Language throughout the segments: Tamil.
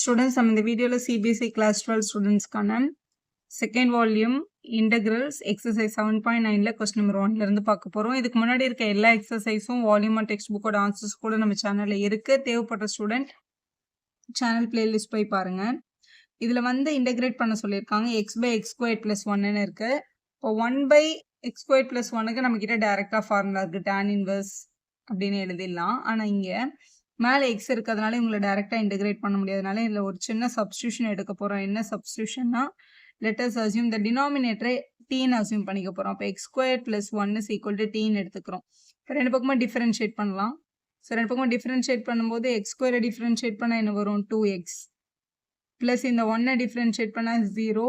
ஸ்டூடெண்ட்ஸ் நம்ம இந்த வீடியோவில் சிபிஎஸ்சி கிளாஸ் 12 ஸ்டூடெண்ட்ஸ்க்கான செகண்ட் வால்யூம் இன்டெக்ரல்ஸ் எக்ஸசைஸ் 7.9ல கொஸ்டின் நம்பர் 1ல இருந்து பார்க்க போகிறோம். இதுக்கு முன்னாடி இருக்க எல்லா எக்ஸசைஸும் வால்யூம் அண்ட் டெக்ஸ்ட் புக்கோட ஆன்சர்ஸ் கூட நம்ம சேனலில் இருக்குது. தேவைப்படுற ஸ்டூடெண்ட் சேனல் பிளேலிஸ்ட் போய் பாருங்கள். இதில் வந்து இன்டெகிரேட் பண்ண சொல்லியிருக்காங்க. X by x square plus ஒன்னு இருக்குது. இப்போ 1 பை எக்ஸ் ஸ்கொயர் ப்ளஸ் ஒன்னுக்கு நம்மக்கிட்ட டேரெக்டாக ஃபார்முலா இருக்குது, tan இன்வர்ஸ் அப்படின்னு எழுதிடலாம். ஆனால் இங்கே மேலே எக்ஸ் இருக்கிறதுனால இவங்களை டைரெக்டாக இன்டெகிரேட் பண்ண முடியாதனால இதில் ஒரு சின்ன சப்ஸ்டியூஷன் எடுக்க போகிறோம். என்ன சப்ஸ்டியூஷன்னா, லெட்டர்ஸ் அசியூம் த டினாமினேட்டரை டீன்னு அசியூம் பண்ணிக்க போகிறோம். அப்போ X square plus one is equal to டீன்னு எடுத்துக்கிறோம். இப்போ ரெண்டு பக்கமாக டிஃபரன்ஷியேட் பண்ணலாம். ஸோ ரெண்டு பக்கமாக டிஃபரன்ஷியேட் பண்ணும்போது எக்ஸ் ஸ்கொயரை டிஃபரன்ஷியேட் பண்ணால் என்ன வரும், 2x ப்ளஸ் இந்த ஒன்னை டிஃபரன்ஷியேட் பண்ணால் 0,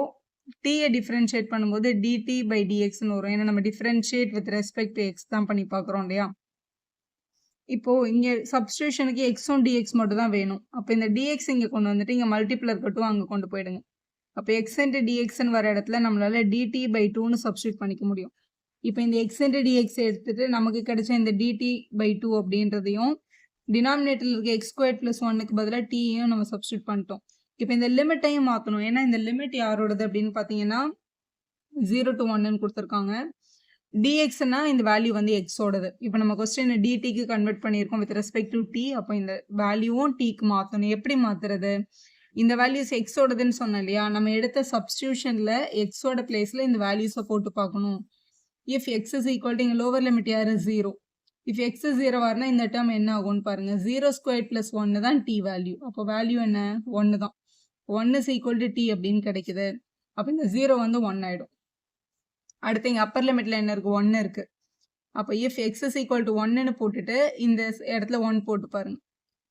டீயை டிஃபரன்ஷியேட் பண்ணும்போது dt பை dxன்னு வரும். ஏன்னா நம்ம differentiate with respect to X தான் பண்ணி பார்க்குறோம் இல்லையா. இப்போ இங்கே சப்ஸ்டியூஷனுக்கு எக்ஸும் டிஎக்ஸ் மட்டும் தான் வேணும். அப்போ இந்த டிஎக்ஸ் இங்கே கொண்டு வந்துட்டு இங்கே மல்டிப்ளர் கட்டும் அங்கே கொண்டு போயிடுங்க. அப்போ எக்ஸ் இன்ட்டு டிஎக்ஸ்ன்னு வர இடத்துல நம்மளால டிடி பை 2ன்னு சப்ஸ்டியூட் பண்ணிக்க முடியும். இப்போ இந்த எக்ஸ் இன்ட்டு டிஎக்ஸ் எடுத்துட்டு நமக்கு கிடைச்ச இந்த டிடி பை 2 அப்படின்றதையும் டினாமினேட்டரில் இருக்க எக்ஸ் ஸ்கொயர் ப்ளஸ் ஒன்னுக்கு பதிலாக டீயும் நம்ம சப்ஸ்டியூட் பண்ணிட்டோம். இப்போ இந்த லிமிட்டையும் மாற்றணும். ஏன்னா இந்த லிமிட் யாரோடது அப்படின்னு பார்த்தீங்கன்னா 0 to 1ன்னு கொடுத்துருக்காங்க. dxனா இந்த வேல்யூ வந்து எக்ஸோடது. இப்போ நம்ம கொஸ்டின் டிடிக்கு கன்வெர்ட் பண்ணியிருக்கோம் வித் ரெஸ்பெக்ட் டு டி. அப்போ இந்த வேல்யூவும் டிக்கு மாற்றணும். எப்படி மாற்றுறது? இந்த வேல்யூஸ் எக்ஸோடதுன்னு சொன்னோம் இல்லையா, நம்ம எடுத்த சப்ஸ்டியூஷனில் எக்ஸோட பிளேஸில் இந்த வேல்யூஸை போட்டு பார்க்கணும். If x is equal to இங்கே லோவர் லிமிட் யார் 0. இஃப் எக்ஸ் 0 வரனா இந்த டேர்ம் என்ன ஆகும்னு பாருங்கள். 0 ஸ்கொயர் ப்ளஸ் 1 தான் டி வேல்யூ. அப்போ வேல்யூ என்ன, 1 தான். 1 இஸ் ஈக்குவல் டு டி அப்படின்னு கிடைக்குது. அப்போ இந்த 0 வந்து 1 ஆகிடும். அடுத்து இங்கே அப்பர் லிமிட்டில் என்ன இருக்குது, 1 இருக்குது. அப்போ if x is equal to 1ன்னு போட்டுட்டு இந்த இடத்துல 1 போட்டு பாருங்க.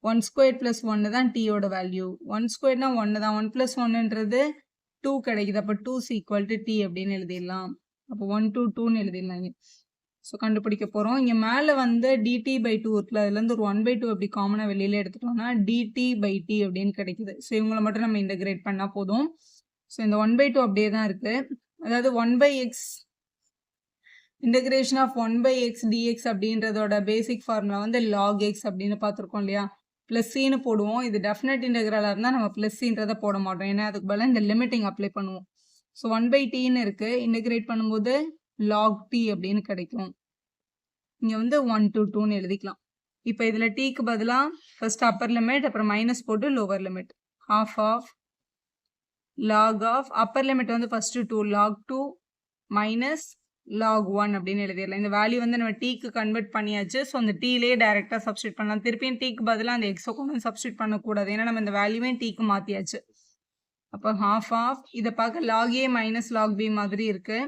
1 ஸ்கொயர் ப்ளஸ் 1 தான் டீயோட வேல்யூ. 1 ஸ்கொயர்னா 1 தான். 1 ப்ளஸ் 1ன்றது 2 கிடைக்குது. அப்போ 2 இஸ் ஈக்குவல் டு டி அப்படின்னு எழுதிடலாம். அப்போ 1 to 2ன்னு எழுதிடலாம். ஸோ கண்டுபிடிக்க போகிறோம். இங்கே மேலே வந்து டிடி பை 2 இருக்குல்ல, அதுலேருந்து ஒரு 1/2 அப்படி காமனாக வெளியில் எடுத்துட்டோம்னா டிடி பை டி அப்படின்னு கிடைக்குது. ஸோ இவங்களை மட்டும் நம்ம இன்டெகிரேட் பண்ணால் போதும். ஸோ இந்த 1/2 அப்படியே தான் இருக்குது. அதாவது 1/x integration of 1/x dx அப்படின்றதோட பேசிக் ஃபார்முலா வந்து log x அப்படின்னு பார்த்துருக்கோம் இல்லையா. ப்ளஸ் சின்னு போடுவோம். இது டெஃபினட் இன்டெகிரலாக இருந்தால் நம்ம ப்ளஸ் சின்றதை போட மாட்டோம். ஏன்னா அதுக்கு பதிலாக இந்த லிமிட்டிங் அப்ளை பண்ணுவோம். ஸோ 1/tன்னு இருக்குது. இன்டெகிரேட் பண்ணும்போது log t அப்படின்னு கிடைக்கும். இங்கே வந்து 1 to 2ன்னு எழுதிக்கலாம். இப்போ இதில் டீக்கு பதிலாக ஃபர்ஸ்ட் அப்பர் லிமிட், அப்புறம் மைனஸ் போட்டு lower limit. Half of log of upper limit வந்து ஃபர்ஸ்ட் 2 log 2 மைனஸ் log 1 அப்படின்னு எழுதிடலாம். இந்த வேல்யூ வந்து நம்ம டீக்கு கன்வெர்ட் பண்ணியாச்சு. ஸோ அந்த டீலேயே டைரெக்டாக சப்ஸ்டியூட் பண்ணலாம். திருப்பியும் டீக்கு பதிலாக அந்த எக்ஸை கொண்டு சப்ஸ்டியூட் பண்ணக்கூடாது. ஏன்னா நம்ம இந்த வேல்யூவே டீக்கு மாற்றியாச்சு. அப்போ ஹாஃப் ஆஃப் இதை பார்க்க log a minus log b மாதிரி இருக்கு.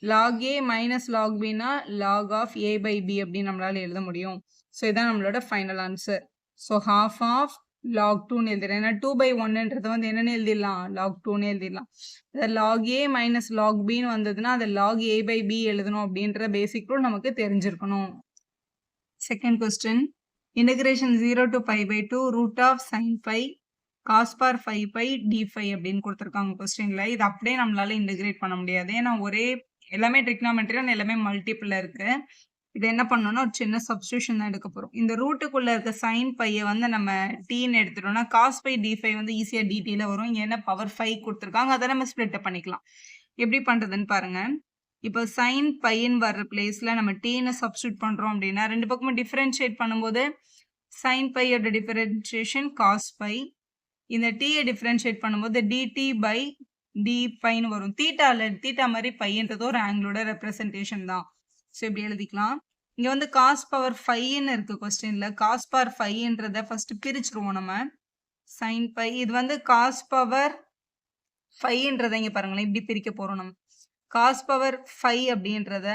log a மைனஸ் log bனா log of a by b அப்படின்னு நம்மளால எழுத முடியும். ஸோ இதான் நம்மளோட final answer. So half of log 2ன்னு எழுதிடலாம். ஏன்னா 2/1ன்றது வந்து என்னென்னு எழுதிடலாம், log 2ன்னு எழுதிடலாம். log a மைனஸ் log bன்னு வந்ததுன்னா அதை log a பை b எழுதணும் அப்படின்ற பேசிக் ரூல் நமக்கு தெரிஞ்சிருக்கணும். Second question, integration 0 to π/2 root of sin π cos par 5π d5 அப்படின்னு கொடுத்துருக்காங்க கொஸ்டின்ல. இது அப்படியே நம்மளால இன்டகிரேட் பண்ண முடியாது. ஏன்னா ஒரே எல்லாமே ட்ரிக்னாமெட்ரியா எல்லாமே மல்டிபிள் இருக்கு. இது என்ன பண்ணணும்னா ஒரு சின்ன சப்ஸ்டியூஷன் தான் எடுக்க போகிறோம். இந்த ரூட்டுக்குள்ளே இருக்க சைன் பையை வந்து நம்ம டீன்னு எடுத்துட்டோம்னா காஸ் பை d5 வந்து ஈஸியாக டிடியில் வரும். இங்கே என்ன பவர் 5 கொடுத்துருக்காங்க, அதை நம்ம ஸ்ப்ளிட் பண்ணிக்கலாம். எப்படி பண்ணுறதுன்னு பாருங்கள். இப்போ சைன் பையன் வர்ற பிளேஸில் நம்ம டீன்னு சப்ஸ்டியூட் பண்ணுறோம் அப்படின்னா ரெண்டு பக்கமும் டிஃப்ரென்ஷியேட் பண்ணும்போது சைன் பையோட டிஃபரன்ஷியேஷன் காஸ் பை, இந்த டீயை டிஃப்ரென்ஷியேட் பண்ணும்போது டிடி பை டி பைன்னு வரும். தீட்டா மாதிரி பையன்றது ஒரு ஆங்கிளோட ரெப்ரசன்டேஷன் தான். ஸோ இப்படி எழுதிக்கலாம். இங்கே வந்து காஸ் பவர் 5ன்னு இருக்குது கொஸ்டினில். காஸ் பவர் 5ன்றதை ஃபஸ்ட்டு பிரிச்சுருவோம் நம்ம. சைன் பை இது வந்து காஸ் பவர் 5ன்றதை இங்கே பாருங்களேன், இப்படி பிரிக்க போகிறோம் நம்ம. காஸ் பவர் 5 அப்படின்றத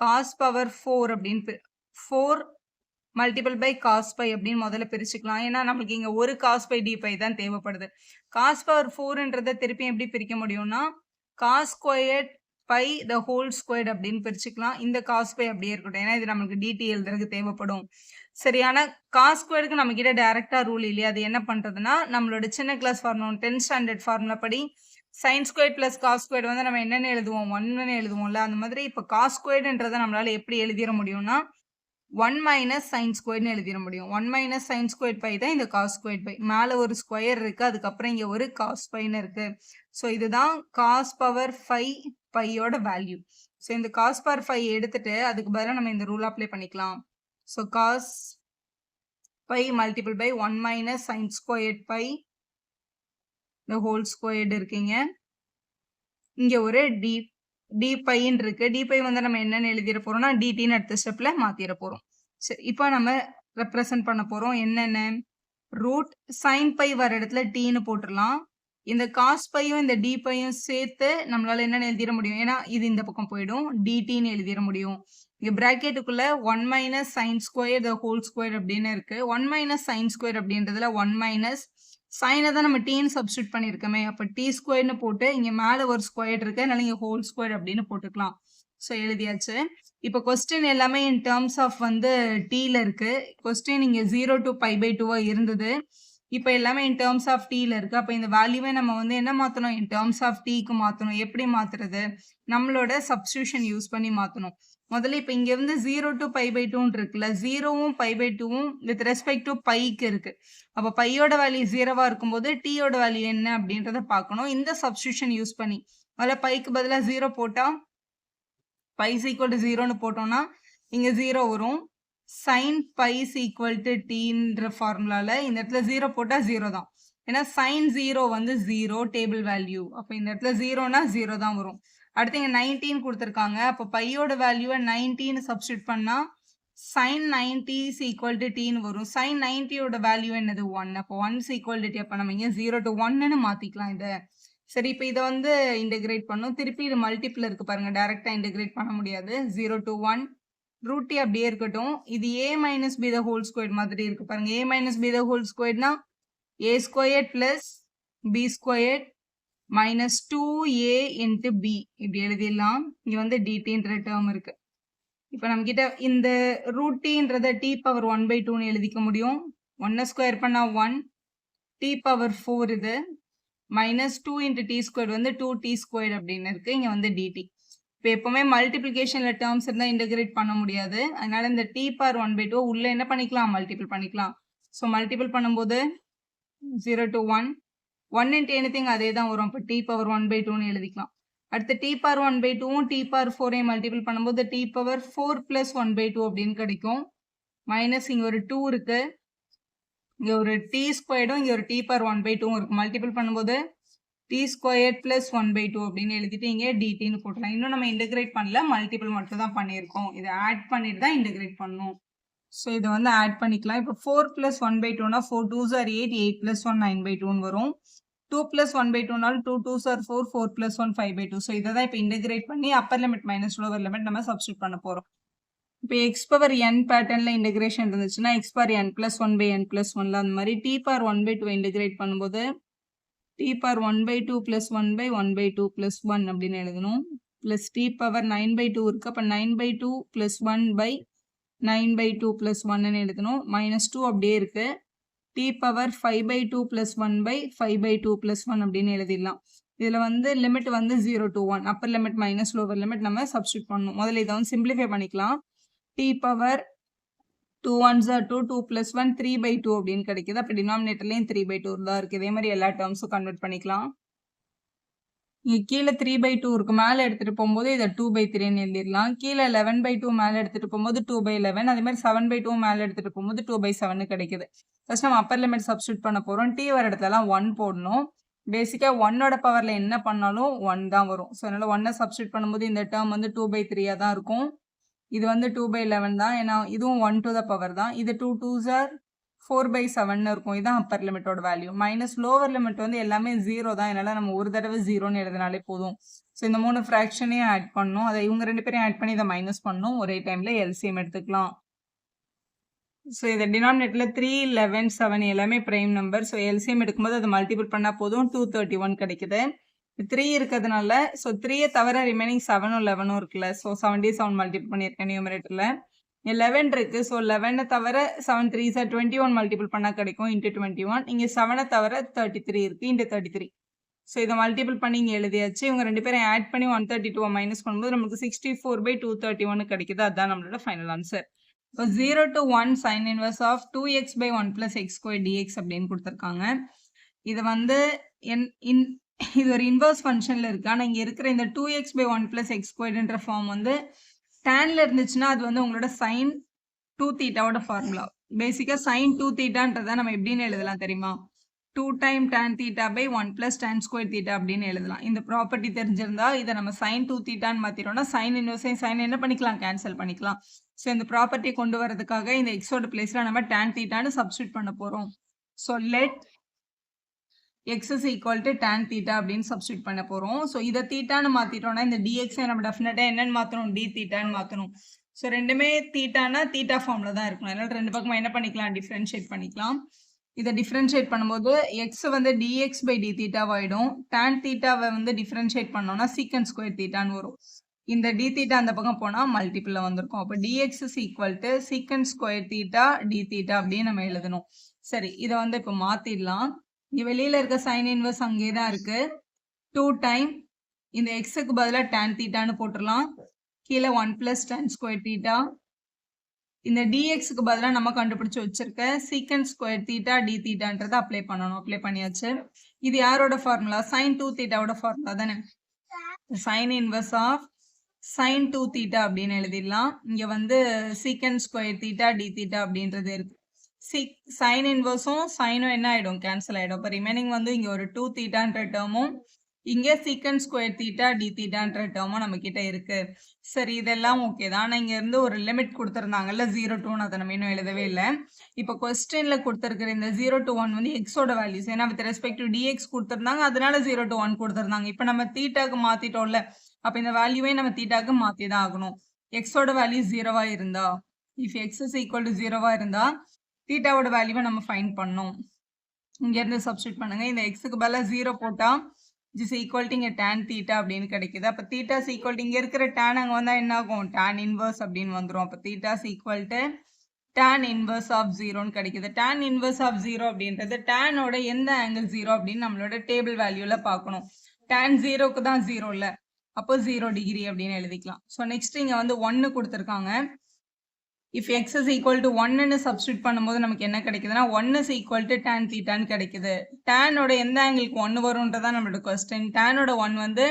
காஸ் பவர் 4 அப்படின்னு 4 மல்டிபிள் பை காஸ் பை அப்படின்னு முதல்ல பிரிச்சுக்கலாம். ஏன்னா நம்மளுக்கு இங்கே ஒரு காஸ் பை டி பை தான் தேவைப்படுது. காஸ் பவர் 4ன்றதை திருப்பி எப்படி பிரிக்க முடியும்னா cos squared by the whole squared அப்படின்னு பிரிச்சுக்கலாம். இந்த காஸ் பை அப்படியே இருக்கட்டும், ஏன்னா இது நமக்கு டிடி எழுதுறதுக்கு தேவைப்படும். சரியான காஸ் ஸ்கொயருக்கு நம்ம கிட்ட டைரக்டா ரூல் இல்லையா, அது என்ன பண்றதுன்னா நம்மளோட சின்ன class formula 10th standard formula படி sine square plus cos square வந்து நம்ம என்னென்னு எழுதுவோம், 1ன்னு எழுதுவோம்ல. அந்த மாதிரி இப்போ காஸ் ஸ்கொயர்ன்றதை நம்மளால எப்படி எழுதிட முடியும்னா 1 மைனஸ் சைன் ஸ்கொயர்னு எழுதிட முடியும். 1 மைனஸ் சைன் ஸ்கொயர் பை தான் இந்த காஸ் ஸ்கொயர் பை. மேலே ஒரு ஸ்கொயர் இருக்கு, அதுக்கப்புறம் இங்கே ஒரு காஸ் பைன்னு இருக்கு. ஸோ இதுதான் காஸ் பவர் 5 பையோட வேல்யூ. ஸோ இந்த காஸ் பவர் 5 எடுத்துட்டு அதுக்கு பதிலாக நம்ம இந்த ரூல் அப்ளை பண்ணிக்கலாம். So cos pi multiple pi 1 minus sine square pi இந்த ஹோல் ஸ்கொயர்டு இருக்குங்க. இங்கே ஒரு டி பைன்னு இருக்கு. டி பை வந்து நம்ம என்னன்னு எழுதிட போறோம்னா டிடின்னு அடுத்த ஸ்டெப்ல மாத்திர போறோம். சரி, இப்போ நம்ம ரெப்ரசன்ட் பண்ண போறோம் என்னென்ன ரூட் சைன் பை வர இடத்துல டீன்னு போட்டுடலாம். இந்த காஸ் பையும் இந்த டி பையும் சேர்த்து நம்மளால என்னன்னு எழுதிட முடியும், ஏன்னா இது இந்த பக்கம் போயிடும், டிடின்னு எழுதிட முடியும். இங்க பிராக்கெட்டுக்குள்ள 1 மைனஸ் சைன் ஸ்கொயர் த ஹோல் ஸ்கொயர் அப்படின்னு இருக்கு. 1 மைனஸ் சைன் ஸ்கொயர் அப்படின்றதுல 1 மைனஸ் சைனை தான் நம்ம டீன்னு சப்ஸ்டியூட் பண்ணியிருக்கோமே, அப்போ டி ஸ்கொயர்னு போட்டு இங்கே மேலே ஒரு ஸ்கொயர் இருக்கு, அதனால இங்கே ஹோல் ஸ்கொயர் அப்படின்னு போட்டுக்கலாம். ஸோ எழுதியாச்சு. இப்போ கொஸ்டின் எல்லாமே இன் டேர்ம்ஸ் ஆஃப் வந்து டீல இருக்கு. கொஸ்டின் இங்கே 0 to π/2 இருந்தது, இப்போ எல்லாமே இன் டேர்ம்ஸ் ஆஃப் டீல இருக்கு. அப்போ இந்த வேல்யூவே நம்ம வந்து என்ன மாற்றணும், இன் டேர்ம்ஸ் ஆஃப் டீக்கு மாற்றணும். எப்படி மாற்றுறது, நம்மளோட சப்ஸ்டியூஷன் யூஸ் பண்ணி மாற்றணும். முதல்ல இப்போ இங்கே வந்து 0 to π/2 இருக்குல்ல, 0வும் π/2வும் வித் ரெஸ்பெக்ட் டு பைக்கு இருக்கு. அப்போ பையோட வேல்யூ 0வா இருக்கும்போது டீயோட வேல்யூ என்ன அப்படின்றத பார்க்கணும். இந்த சப்ஸ்டியூஷன் யூஸ் பண்ணி அதில் பைக்கு பதிலாக 0 போட்டால் பை இஸ் ஈக்குவல் டு 0ன்னு போட்டோம்னா இங்கே 0 வரும். Sine pi is equal to டீன்ற ஃபார்முலால இந்த இடத்துல 0 போட்டால் 0 தான், ஏன்னா சைன் 0 வந்து 0 டேபிள் வேல்யூ. அப்போ இந்த இடத்துல 0னா 0 தான் வரும். அடுத்து இங்கே 19 கொடுத்துருக்காங்க. அப்போ பையோட வேல்யூவை 19 சப்ஸ்டியூட் பண்ணால் sin 90 is equal to tன்னு வரும். sin 90யோட வேல்யூ என்னது 1. அப்போ 1 is equal to t. அப்போ நம்ம இங்கே 0 to 1ன்னு மாற்றிக்கலாம் இதை. சரி, இப்போ இதை வந்து இன்டெகிரேட் பண்ணும். திருப்பி இது மல்டிபிள் இருக்கு பாருங்க, டைரெக்டாக இன்டெகிரேட் பண்ண முடியாது. 0 to 1 ரூட் டி அப்படியே இருக்கட்டும். இது a minus b the whole square மாதிரி இருக்கு பாருங்க. a minus b the whole ஸ்கொயர்னா a square plus b square minus 2a into b இப்படி எழுதிடலாம். இங்கே வந்து டிடின்ற டேர்ம் இருக்கு. இப்போ நம்ம கிட்ட இந்த ரூட் டீன்றதை டி பவர் 1/2ன்னு எழுதிக்க முடியும். 1 ஸ்கொயர் பண்ணால் 1, டி பவர் 4 இது மைனஸ் 2 இன்ட்டு டி ஸ்கொயர் வந்து 2t ஸ்கொயர் அப்படின்னு இருக்கு. இங்கே வந்து டிடி. இப்போ எப்பவுமே மல்டிப்ளிகேஷனில் டேர்ம்ஸ் இருந்தால் இன்டெகிரேட் பண்ண முடியாது, அதனால இந்த டி பவர் 1/2 உள்ள என்ன பண்ணிக்கலாம், மல்டிபிள் பண்ணிக்கலாம். ஸோ மல்டிபிள் பண்ணும்போது 0 to 1, 1 இன்ட்டு எனிதிங் அதே தான் வரும். அப்போ டி பவர் 1/2ன்னு எழுதிக்கலாம். அடுத்து டி பவர் 1/2வும் டி பவர் 4ஐ மல்டிபிள் பண்ணும்போது டி பவர் 4 + 1/2 அப்படின்னு கிடைக்கும். மைனஸ் இங்கே ஒரு 2 இருக்கு, இங்கே ஒரு டி ஸ்கொயர்டும் இங்கே ஒரு டி பவர் 1/2வும் இருக்கு. மல்டிபிள் பண்ணும்போது டி ஸ்கொயர் + 1/2 அப்படின்னு எழுதிட்டு இங்கே டிடின்னு போட்டலாம். இன்னும் நம்ம இன்டெகிரேட் பண்ணல, மல்டிபிள் மட்டும் தான் பண்ணியிருக்கோம். இதை ஆட் பண்ணிட்டு தான் இன்டெகிரேட் பண்ணணும். ஸோ இதை வந்து ஆட் பண்ணிக்கலாம். இப்போ 4 + 1/2னா 4 2s are 8, 8 + 1 9/2ன்னு வரும். 2 + 1/2னாலும் 2 2s are 4, 4 + 1 5/2. ஸோ இதை தான் இப்போ இன்டெகிரேட் பண்ணி Appar limit minus lower limit நம்ம சப்ஸ்டியூட் பண்ண போகிறோம். இப்போ எக்ஸ் பவர் n பேட்டர்னில் இன்டெகிரேஷன் இருந்துச்சுன்னா எக்ஸ் பவர் n + 1/n + 1ல அந்த மாதிரி டி பவர் 1/2 இன்டெகிரேட் பண்ணும்போது டி பவர் 1/2 + 1/1/2 + 1 அப்படின்னு எழுதணும். ப்ளஸ் டி பவர் 9/2 இருக்கு, அப்போ 9/2 + 1/9/2 + 1ன்னு எழுதணும். -2 அப்படியே இருக்கு. டி பவர் 5/2 + 1/5/2 + 1 அப்படின்னு எழுதிடலாம். இதில் வந்து லிமிட் வந்து 0 to 1, Appar limit minus lower limit நம்ம சப்ஸ்டியூட் பண்ணணும். முதல்ல இதை வந்து சிம்பிளிஃபை பண்ணிக்கலாம். டி பவர் 2 1s are 2, 2 + 1 3/2 அப்படின்னு கிடைக்குது. அப்போ டினாமினேட்டர்லேயும் 3/2 தான் இருக்குது. இதே மாதிரி எல்லா டேர்ம்ஸும் கன்வெர்ட் பண்ணிக்கலாம். இங்கே கீழே 3/2 இருக்கு, மேலே எடுத்துகிட்டு போகும்போது இதை 2/3ன்னு எழுதிடலாம். கீழே 11/2 மேலே எடுத்துகிட்டு போகும்போது 2/11, அதே மாதிரி 7/2 மேலே எடுத்துகிட்டு போகும்போது 2/7 கிடைக்குது. ஃபர்ஸ்ட் நம்ம அப்பர் லிமிட் சப்ஸ்டியூட் பண்ண போகிறோம். டி வர இடத்துலலாம் 1 போடணும். பேசிக்காக 1ஓட பவரில் என்ன பண்ணாலும் 1 தான் வரும். ஸோ அதனால் 1ஐ சப்ஸ்டியூட் பண்ணும்போது இந்த டேர்ம் வந்து 2/3 தான் இருக்கும். இது வந்து 2/11 தான், ஏன்னா இதுவும் 1 to the power தான். இது 2 2s are 4/7 இருக்கும். இதுதான் அப்பர் லிமிட்டோட வேல்யூ. மைனஸ் லோவர் லிமிட் வந்து எல்லாமே 0 தான், அதனால நம்ம ஒரு தடவை 0ன்னு எழுதினாலே போதும். ஸோ இந்த 3 ஃப்ராக்ஷனையும் ஆட் பண்ணணும். அதை இவங்க 2 பேரையும் ஆட் பண்ணி இதை மைனஸ் பண்ணணும். ஒரே டைமில் எல்சிஎம் எடுத்துக்கலாம். ஸோ இதை டினாமினேட்டரில் 3 11 7 எல்லாமே ப்ரைம் நம்பர். ஸோ எல்சிஎம் எடுக்கும்போது அதை மல்டிபிள் பண்ணால் போதும், 231 கிடைக்குது. 3 இருக்கிறதுனால ஸோ 3யை தவிர ரிமைனிங் 7ம் 11ம் இருக்குல்ல, ஸோ 77 மல்டிபிள் பண்ணியிருக்கேன் நியூமரேட்டரில். 11 இருக்குது, ஸோ 11 தவிர 7 3s are 21 மல்டிபிள் பண்ணால் கிடைக்கும், இன்ட்டு 21. இங்கே 7 தவிர 33 இருக்குது, இன்ட்டு 33. ஸோ இதை மல்டிபிள் பண்ணி இங்கே எழுதியாச்சு. இவங்க 2 பேரும் ஆட் பண்ணி 132 மைனஸ் பண்ணும்போது நமக்கு 64/231 கிடைக்குது. அதுதான் நம்மளோட ஃபைனல் ஆன்சர். இப்போ 0 to 1 sin inverse of 2x by 1 plus x square dx அப்படின்னு கொடுத்துருக்காங்க. இது வந்து இது ஒரு இன்வர்ஸ் ஃபங்க்ஷன்ல இருக்கு. ஆனால் இங்கே இருக்கிற இந்த 2x by 1 plus x squareன்ற form வந்து டேன்ல இருந்துச்சுன்னா அது வந்து உங்களோட sin 2 தீட்டாவோட ஃபார்முலா. பேசிக்காக sin 2 தீட்டான்றதை நம்ம எப்படின்னு எழுதலாம் தெரியுமா? 2 time tan theta by 1 plus tan square theta அப்படின்னு எழுதலாம். இந்த ப்ராப்பர்ட்டி தெரிஞ்சிருந்தா இதை நம்ம sin 2 தீட்டான்னு மாற்றிட்டோம்னா sin inverse sin என்ன பண்ணிக்கலாம், கேன்சல் பண்ணிக்கலாம். ஸோ இந்த ப்ராப்பர்ட்டி கொண்டு வரதுக்காக இந்த எக்ஸோட பிளேஸில் நம்ம tan தீட்டான்னு சப்ஸ்டியூட் பண்ண போகிறோம். So let x is equal to tan theta அப்படின்னு சப்ஸ்டியூட் பண்ண போகிறோம். ஸோ இதை தீட்டான்னு மாற்றிட்டோம்னா இந்த dx நம்ம டெஃபினட்டாக என்னன்னு மாற்றணும், d தீட்டான்னு மாற்றணும். ஸோ ரெண்டுமே தீட்டானா தீட்டா ஃபார்ம்ல தான் இருக்கணும். அதனால ரெண்டு பக்கமும் என்ன பண்ணிக்கலாம், டிஃப்ரென்ஷியேட் பண்ணிக்கலாம். இதை டிஃப்ரென்ஷியேட் பண்ணும்போது x வந்து dx by d தீட்டாவாயிடும். tan தீட்டாவை வந்து டிஃப்ரென்ஷியேட் பண்ணோம்னா சீக்கன் ஸ்கொயர் தீட்டான்னு வரும். இந்த d தீட்டா அந்த பக்கம் போனால் மல்டிபிளில் வந்திருக்கும். அப்போ dx is equal to சீக்கன் ஸ்கொயர் தீட்டா d தீட்டா அப்படின்னு நம்ம எழுதணும். சரி, இதை வந்து இப்போ மாற்றிடலாம். இங்கே வெளியில் இருக்க சைன் இன்வர்ஸ் அங்கே தான் இருக்கு. 2 டைம் இந்த எக்ஸுக்கு பதிலாக tan தீட்டான்னு போட்டுடலாம். கீழே 1 plus tan ஸ்கொயர் தீட்டா. இந்த dxக்கு பதிலாக நம்ம கண்டுபிடிச்சு வச்சிருக்க சீக்கன் ஸ்கொயர் தீட்டா d தீட்டான்றதை அப்ளை பண்ணணும். அப்ளை பண்ணியாச்சு. இது யாரோட ஃபார்முலா, sin 2 தீட்டாவோட ஃபார்முலா தானே. Sine inverse of sin 2 theta அப்படின்னு எழுதிடலாம். இங்கே வந்து secant square theta d theta அப்படின்றது இருக்கு. சைன் இன்வர்ஸும் சைனும் என்ன ஆகிடும், கேன்சல் ஆகிடும். இப்போ ரிமைனிங் வந்து இங்கே ஒரு 2 தீட்டான்ற டேர்மும் இங்கே சீக்கன் ஸ்கொயர் தீட்டா டி தீட்டான்ற டேர்மும் நம்ம கிட்ட இருக்கு. சரி, இதெல்லாம் ஓகே தான். ஆனால் இங்கேருந்து ஒரு லிமிட் கொடுத்துருந்தாங்கல்ல 0 to 1, அதை நம்ம இன்னும் எழுதவே இல்லை. இப்போ கொஸ்டின்ல கொடுத்துருக்குற இந்த 0 to 1 வந்து எக்ஸோட வேல்யூஸ், ஏன்னா வித் ரெஸ்பெக்ட் டு டிஎக்ஸ் கொடுத்துருந்தாங்க, அதனால 0 to 1 கொடுத்துருந்தாங்க. இப்போ நம்ம தீட்டாக்கு மாத்திட்டோம்ல, அப்போ இந்த வேல்யூவே நம்ம தீட்டாக்கு மாற்றி தான் ஆகணும். எக்ஸோட வேல்யூ 0வா இருந்தா, if x is equal to 0வா இருந்தா தீட்டாவோட வேல்யூவை நம்ம ஃபைண்ட் பண்ணோம். இங்கேருந்து சப்ஸ்டியூட் பண்ணுங்க. இந்த எக்ஸுக்கு பதிலாக 0 போட்டால் இஸ் ஈக்குவல் டு இங்கே tan தீட்டா அப்படின்னு கிடைக்குது. அப்போ தீட்டா இஸ் ஈக்குவல் டு இங்கே இருக்கிற tan அங்கே வந்தால் என்ன ஆகும், tan இன்வர்ஸ் அப்படின்னு வந்துடும். அப்போ theta is equal to tan inverse of 0ன்னு கிடைக்குது. tan இன்வர்ஸ் ஆஃப் 0 அப்படின்றது டேனோட எந்த ஆங்கிள் 0 அப்படின்னு நம்மளோட டேபிள் வேல்யூவில் பார்க்கணும். tan 0க்கு தான் 0 இல்லை, அப்போ 0 டிகிரி அப்படின்னு எழுதிக்கலாம். ஸோ நெக்ஸ்ட் இங்கே வந்து 1 கொடுத்துருக்காங்க. If x is equal to 1ன்னு சப்ஸ்டியூட் பண்ணும்போது நமக்கு என்ன கிடைக்குதுன்னா 1 இஸ் ஈக்குவல் டு tan தீட்டான்னு கிடைக்குது. டேனோட எந்த ஆங்கிளுக்கு 1 வரும்ன்றதான் நம்மளோட கொஸ்டின். டேனோட 1 வந்து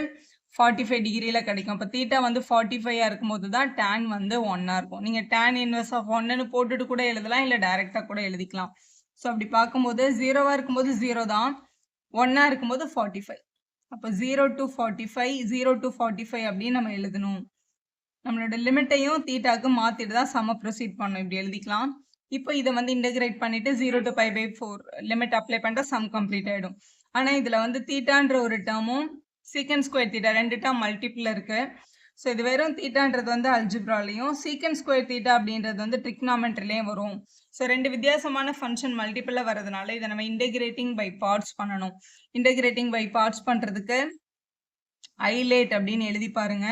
45 டிகிரியில் கிடைக்கும். இப்போ தீட்டா வந்து 45ஆக இருக்கும்போது தான் tan வந்து 1ஆக இருக்கும். நீங்கள் tan இன்வர்ஸ் ஆஃப் 1ன்னு போட்டுட்டு கூட எழுதலாம், இல்லை டைரெக்டாக கூட எழுதிக்கலாம். ஸோ அப்படி பார்க்கும்போது 0வாக இருக்கும்போது 0 தான், 1ஆக இருக்கும்போது 45. அப்போ 0 to 45 அப்படின்னு நம்ம எழுதணும். நம்மளோட லிமிட்டையும் தீட்டாக்கு மாற்றிட்டு தான் சம ப்ரொசீட் பண்ணணும். இப்படி எழுதிக்கலாம். இப்போ இதை வந்து இன்டகிரேட் பண்ணிட்டு 0 to π/4 லிமிட் அப்ளை பண்ணிட்டா சம் கம்ப்ளீட் ஆகிடும். ஆனால் இதில் வந்து தீட்டான்ற ஒரு டேர்மும் சீக்கன் ஸ்கொயர் தீட்டா 2 டேர்ம் மல்டிபிள் இருக்கு. ஸோ இது வெறும் தீட்டான்றது வந்து அல்ஜிப்ராலையும், சீக்கன் ஸ்கொயர் தீட்டா அப்படின்றது வந்து ட்ரிக்னாமெட்ரிலையும் வரும். ஸோ ரெண்டு வித்தியாசமான ஃபங்க்ஷன் மல்டிபிளாக வரதுனால இதை நம்ம இன்டகிரேட்டிங் பை பார்ட்ஸ் பண்ணணும். இன்டகிரேட்டிங் பை பார்ட்ஸ் பண்ணுறதுக்கு ஐலேட் அப்படின்னு எழுதி பாருங்க.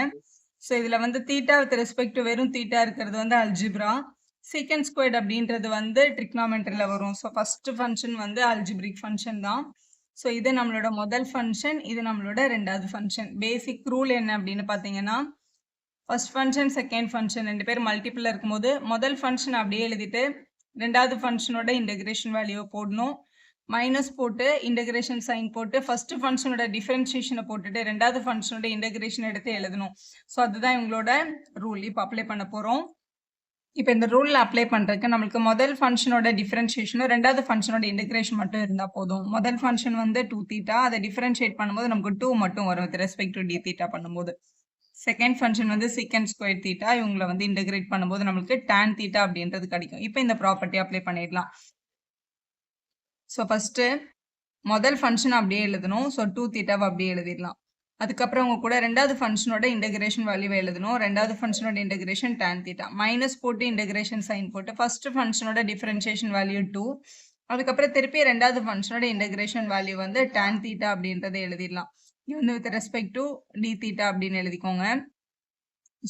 ஸோ இதில் வந்து தீட்டா வித் ரெஸ்பெக்ட் டு வெறும் தீட்டா இருக்கிறது வந்து அல்ஜிப்ரா, சீக்கன் ஸ்கொயர்ட் அப்படின்றது வந்து ட்ரிக்னாமெட்ரியில் வரும். ஸோ ஃபர்ஸ்ட் ஃபங்க்ஷன் வந்து அல்ஜிப்ரிக் ஃபங்க்ஷன் தான். ஸோ இது நம்மளோட முதல் ஃபங்க்ஷன், இது நம்மளோட ரெண்டாவது ஃபங்க்ஷன். பேசிக் ரூல் என்ன அப்படின்னு பார்த்தீங்கன்னா, ஃபர்ஸ்ட் ஃபங்க்ஷன் செகண்ட் ஃபங்க்ஷன் ரெண்டு பேர் மல்டிபிள் இருக்கும்போது முதல் ஃபங்க்ஷன் அப்படியே எழுதிட்டு ரெண்டாவது ஃபங்க்ஷனோட இன்டகிரேஷன் வேல்யூவை போடணும். மைனஸ் போட்டு இன்டகிரேஷன் சைன் போட்டு ஃபர்ஸ்ட் ஃபங்க்ஷனோட டிஃபரன்ஷியேஷனை போட்டுட்டு ரெண்டாவது ஃபங்க்ஷனோட இன்டகிரேஷன் எடுத்து எழுதணும். ஸோ அதுதான் இவங்களோட ரூல். இப்போ அப்ளை பண்ண போகிறோம். இப்போ இந்த ரூலில் அப்ளை பண்ணுறதுக்கு நம்மளுக்கு முதல் ஃபங்க்ஷனோட டிஃபரன்ஷியேஷனும் ரெண்டாவது ஃபங்க்ஷனோட இன்டகிரேஷன் மட்டும் இருந்தால் போதும். முதல் ஃபங்க்ஷன் வந்து 2 தீட்டா, அதை டிஃபரன்ஷியேட் பண்ணும்போது நமக்கு 2 மட்டும் வரும் with respect to d theta பண்ணும்போது. செகண்ட் ஃபங்க்ஷன் வந்து சீக்கன் ஸ்கொயர் தீட்டா, இவங்களை வந்து இன்டகிரேட் பண்ணும்போது நம்மளுக்கு tan தீட்டா அப்படின்றது கிடைக்கும். இப்போ இந்த ப்ராப்பர்ட்டி அப்ளை பண்ணிடலாம். ஸோ ஃபஸ்ட்டு முதல் ஃபங்க்ஷன் அப்படியே எழுதணும். ஸோ 2 தீட்டாவை அப்படியே எழுதிடலாம். அதுக்கப்புறம் உங்க கூட ரெண்டாவது ஃபங்க்ஷனோட இன்டகிரேஷன் வேல்யூவை எழுதணும். ரெண்டாவது ஃபங்க்ஷனோட இன்டகிரேஷன் tan தீட்டா, மைனஸ் போட்டு இன்டகிரேஷன் சைன் போட்டு ஃபர்ஸ்ட் ஃபங்க்ஷனோட டிஃபரன்ஷியேஷன் வேல்யூ 2, அதுக்கப்புறம் திருப்பி ரெண்டாவது ஃபங்க்ஷனோட இன்டகிரேஷன் வேல்யூ வந்து tan தீட்டா அப்படின்றத எழுதிடலாம். இது வந்து with respect to d theta அப்படின்னு எழுதிக்கோங்க.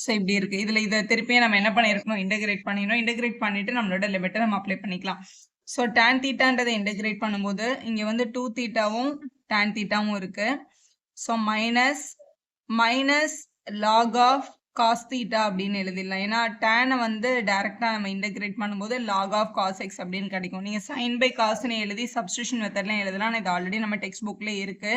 ஸோ இப்படி இருக்கு. இதில் இதை திருப்பியே நம்ம என்ன பண்ணியிருக்கணும், இன்டகிரேட் பண்ணிடணும். இன்டகிரேட் பண்ணிட்டு நம்மளோட லிமிட்டை நம்ம அப்ளை பண்ணிக்கலாம். ஸோ tan தீட்டான்றதை இன்டகிரேட் பண்ணும்போது இங்கே வந்து 2 தீட்டாவும் tan தீட்டாவும் இருக்கு. So minus log of cos theta அப்படின்னு எழுதிடலாம். ஏன்னா tan வந்து டைரக்டா நம்ம இன்டகிரேட் பண்ணும்போது log of cos x அப்படின்னு கிடைக்கும். நீங்க sin by cosன்னு எழுதி சப்ஸ்டிடியூஷன் மெத்தட்ல எழுதலாம். இது ஆல்ரெடி நம்ம டெக்ஸ்ட் புக்ல இருக்கு.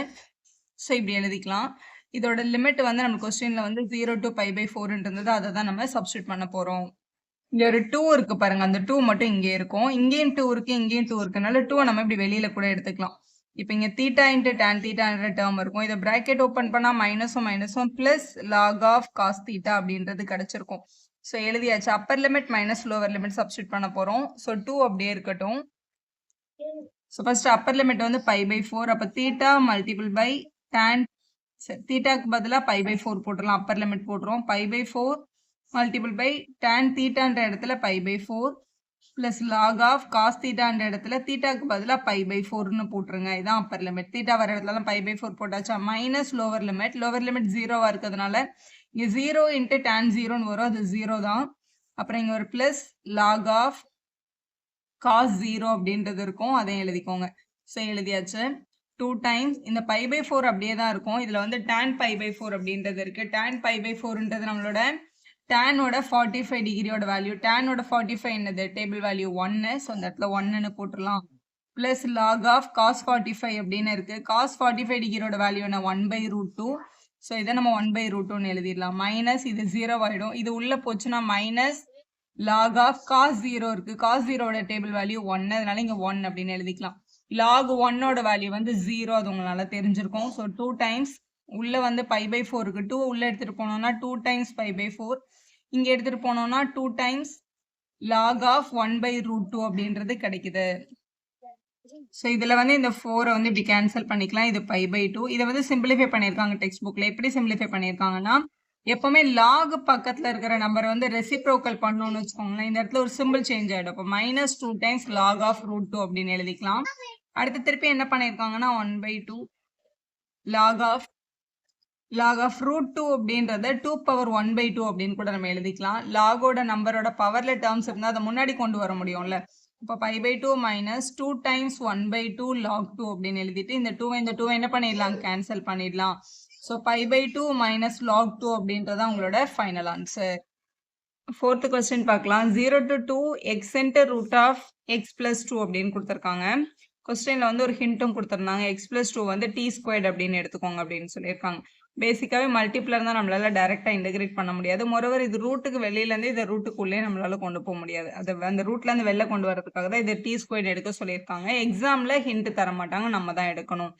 ஸோ இப்படி எழுதிக்கலாம். இதோட லிமிட் வந்து நம்ம கொஸ்டின்ல வந்து 0 to π/4 இருந்தது. அதை தான் நம்ம சப்ஸ்டியூட் பண்ண போறோம். இங்க ஒரு 2 இருக்கு பாருங்க. அந்த 2 மட்டும் இங்கே இருக்கும். இங்கேயும் 2 இருக்கு, இங்கேயும் 2 இருக்குனால 2 நம்ம இப்படி வெளியில கூட எடுத்துக்கலாம். இப்போ இங்க தீட்டா இன்ட்டு tan தீட்டான்ற டேர்ம் இருக்கும். இதை பிராக்கெட் ஓப்பன் பண்ணா மைனஸும் மைனஸும் plus log of cos theta அப்படின்றது கிடைச்சிருக்கும். ஸோ எழுதியாச்சு. Upper limit minus lower limit substitute பண்ண போறோம். ஸோ 2 அப்படியே இருக்கட்டும். ஸோ ஃபர்ஸ்ட் அப்பர் லிமிட் வந்து π/4. அப்போ தீட்டா மல்டிபிள் பை tan தீட்டாக்கு பதிலாக π/4 போட்டுடலாம். அப்பர் லிமிட் போட்டுருவோம். π/4 மல்டிபிள் பை tan தீட்டான்ற இடத்துல π/4 பிளஸ் லாக் ஆஃப் காஸ் தீட்டான்ற இடத்துல தீட்டாக்கு பதிலாக π/4ன்னு போட்டுருங்க. இதான் அப்பர் லிமிட். தீட்டா வர இடத்துல π/4 போட்டாச்சா. Minus lower limit. Lower limit 0வா இருக்கிறதுனால இங்கே 0 இன்ட்டு tan 0ன்னு வரும். அது 0 தான். அப்புறம் இங்கே ஒரு பிளஸ் லாக் ஆஃப் காஸ் 0 அப்படின்றது இருக்கும். அதையும் எழுதிக்கோங்க. ஸோ எழுதியாச்சு. 2 டைம்ஸ் இந்த π/4 அப்படியே தான் இருக்கும். இதில் வந்து tan π/4 அப்படின்றது இருக்கு. tan π/4ன்றது நம்மளோட டேனோட 45 டிகிரியோட வேல்யூ. டேனோட 45 என்னது டேபிள் வேல்யூ 1. ஸோ அந்த இடத்துல 1ன்னு போட்டுடலாம். பிளஸ் லாக் ஆஃப் காஸ் 45 அப்படின்னு இருக்கு. காஸ் 45 டிகிரியோட வேல்யூ என்ன 1/√2. ஸோ இதை நம்ம 1/√2ன்னு எழுதிடலாம். மைனஸ் இது 0 ஆயிடும். இது உள்ள போச்சுன்னா மைனஸ் லாக் ஆஃப் காஸ் 0 இருக்கு. காஸ் 0வோட டேபிள் வேல்யூ 1. அதனால இங்க 1 அப்படின்னு எழுதிக்கலாம். லாக் 1ஓட வேல்யூ வந்து 0. அது உங்களால தெரிஞ்சிருக்கும். ஸோ 2 டைம்ஸ் உள்ள வந்து π/4 இருக்கு. 2 உள்ள எடுத்துட்டு போனோம்னா 2 டைம்ஸ் π/4. இங்க எடுத்துட்டு போனோம்னா 2 டைம்ஸ் லாக் ஆஃப் 1/√2 அப்படின்றது கிடைக்குது. ஸோ இதுல வந்து இந்த 4 வந்து இப்படி கேன்சல் பண்ணிக்கலாம். இது π/2. இதை வந்து சிம்பிளிஃபை பண்ணியிருக்காங்க டெக்ஸ்ட் புக்ல. எப்படி சிம்பிளிஃபை பண்ணியிருக்காங்கன்னா எப்பவுமே லாக் பக்கத்துல இருக்கிற நம்பர் வந்து ரெசிப்ரோக்கல் பண்ணணும்னு வச்சுக்கோங்களேன். இந்த இடத்துல ஒரு சிம்பிள் சேஞ்ச் ஆயிடும். இப்போ -2 டைம்ஸ் லாக் ஆஃப் √2 அப்படின்னு எழுதிக்கலாம். அடுத்து திருப்பி என்ன பண்ணியிருக்காங்கன்னா 1/2 லாக் ஆஃப் √2 அப்படின்றத 2^1/2 அப்படின்னு கூட நம்ம எழுதிக்கலாம். லாகோட நம்பரோட பவர்ல டேர்ம்ஸ் இருந்தால் அதை முன்னாடி கொண்டு வர முடியும்ல. இப்போ π/2 மைனஸ் 2 டைம்ஸ் 1/2 லாக் 2 அப்படின்னு எழுதிட்டு இந்த 2 என்ன பண்ணிடலாம் கேன்சல் பண்ணிடலாம். ஸோ π/2 மைனஸ் லாக் 2 அப்படின்றத உங்களோட ஃபைனல் ஆன்சர். 4th கொஸ்டின் பார்க்கலாம். 0 to 2 x into root of x plus 2 அப்படின்னு கொடுத்துருக்காங்க. கொஸ்டின்ல வந்து ஒரு ஹிண்ட்டும் கொடுத்துருந்தாங்க. x plus 2 வந்து t² அப்படின்னு எடுத்துக்கோங்க அப்படின்னு சொல்லியிருக்காங்க. பேசிக்காவே மல்டிப்ளர் தான் நம்மளால டைரக்டா இன்டகிரேட் பண்ண முடியாது. மொரோவர் இது ரூட்டுக்கு வெளியில இருந்து இதை ரூட்டுக்குள்ளே நம்மளால கொண்டு போக முடியாது. அது அந்த ரூட்ல இருந்து வெளில கொண்டு வரதுக்காக தான் இதை t² எடுக்க சொல்லியிருக்காங்க. எக்ஸாம்ல ஹிண்ட் தர மாட்டாங்க, நம்ம தான் எடுக்கணும்.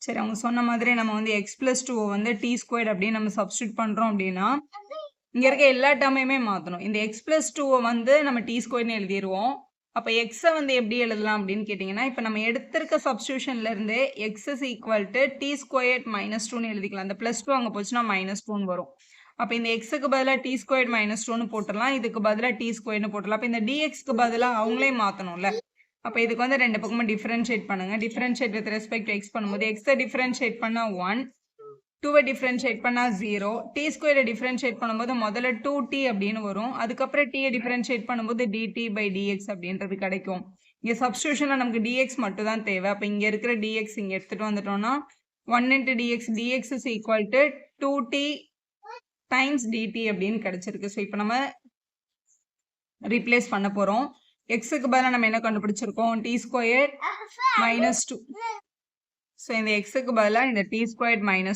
சரி, அவங்க சொன்ன மாதிரி நம்ம வந்து x plus 2 வந்து t² அப்படின்னு நம்ம சப்ஸ்டியூட் பண்றோம் அப்படின்னா இங்க இருக்க எல்லா டேர்மையுமே மாத்தணும். இந்த x plus 2 வந்து நம்ம t²ன்னு எழுதிடுவோம். அப்ப x வந்து எப்படி எழுதலாம் அப்படின்னு கேட்டீங்கன்னா இப்ப நம்ம எடுத்திருக்க சப்ஸ்டியூஷன்ல இருந்து x is equal to t² - 2ன்னு எழுதிக்கலாம். அந்த +2 அங்க போச்சுன்னா -2ன்னு வரும். அப்ப இந்த x-க்கு பதிலா t² - 2ன்னு போட்டுடலாம். இதுக்கு பதிலா t²ன்னு போட்டுடலாம். அப்ப இந்த dx-க்கு பதிலா அவங்களே மாத்தணும்ல. அப்ப இதுக்கு வந்து ரெண்டு பக்கமும் டிஃபரன்ஷியேட் பண்ணுங்க. Differentiate with respect to x பண்ணும்போது x-ஐ டிஃபரன்ஷியேட் பண்ணா 1, 2-ஐ டிஃபரன்ஷியேட் பண்ணா 0, t² டிஃபரன்ஷியேட் பண்ணும்போது முதல்ல 2t அப்படின்னு வரும். அதுக்கப்புறம் t-ஐ டிஃபரன்ஷியேட் பண்ணும்போது dt/dx அப்படின்றது கிடைக்கும். இங்க சப்ஸ்டியூஷன்ல நமக்கு dx மட்டும் தான் தேவை. அப்ப இங்க இருக்கிற dx இங்க எடுத்துட்டு வந்துட்டோம்னா 1 into dx is equal to 2t times dt அப்படின்னு கிடைச்சிருக்கு. ஸோ இப்போ நம்ம ரீப்ளேஸ் பண்ண போறோம். x-க்கு பதிலா நம்ம என்ன கண்டுபிடிச்சிருக்கோம் t² - 2. ஸோ இந்த x-க்கு பதிலா இந்த t² -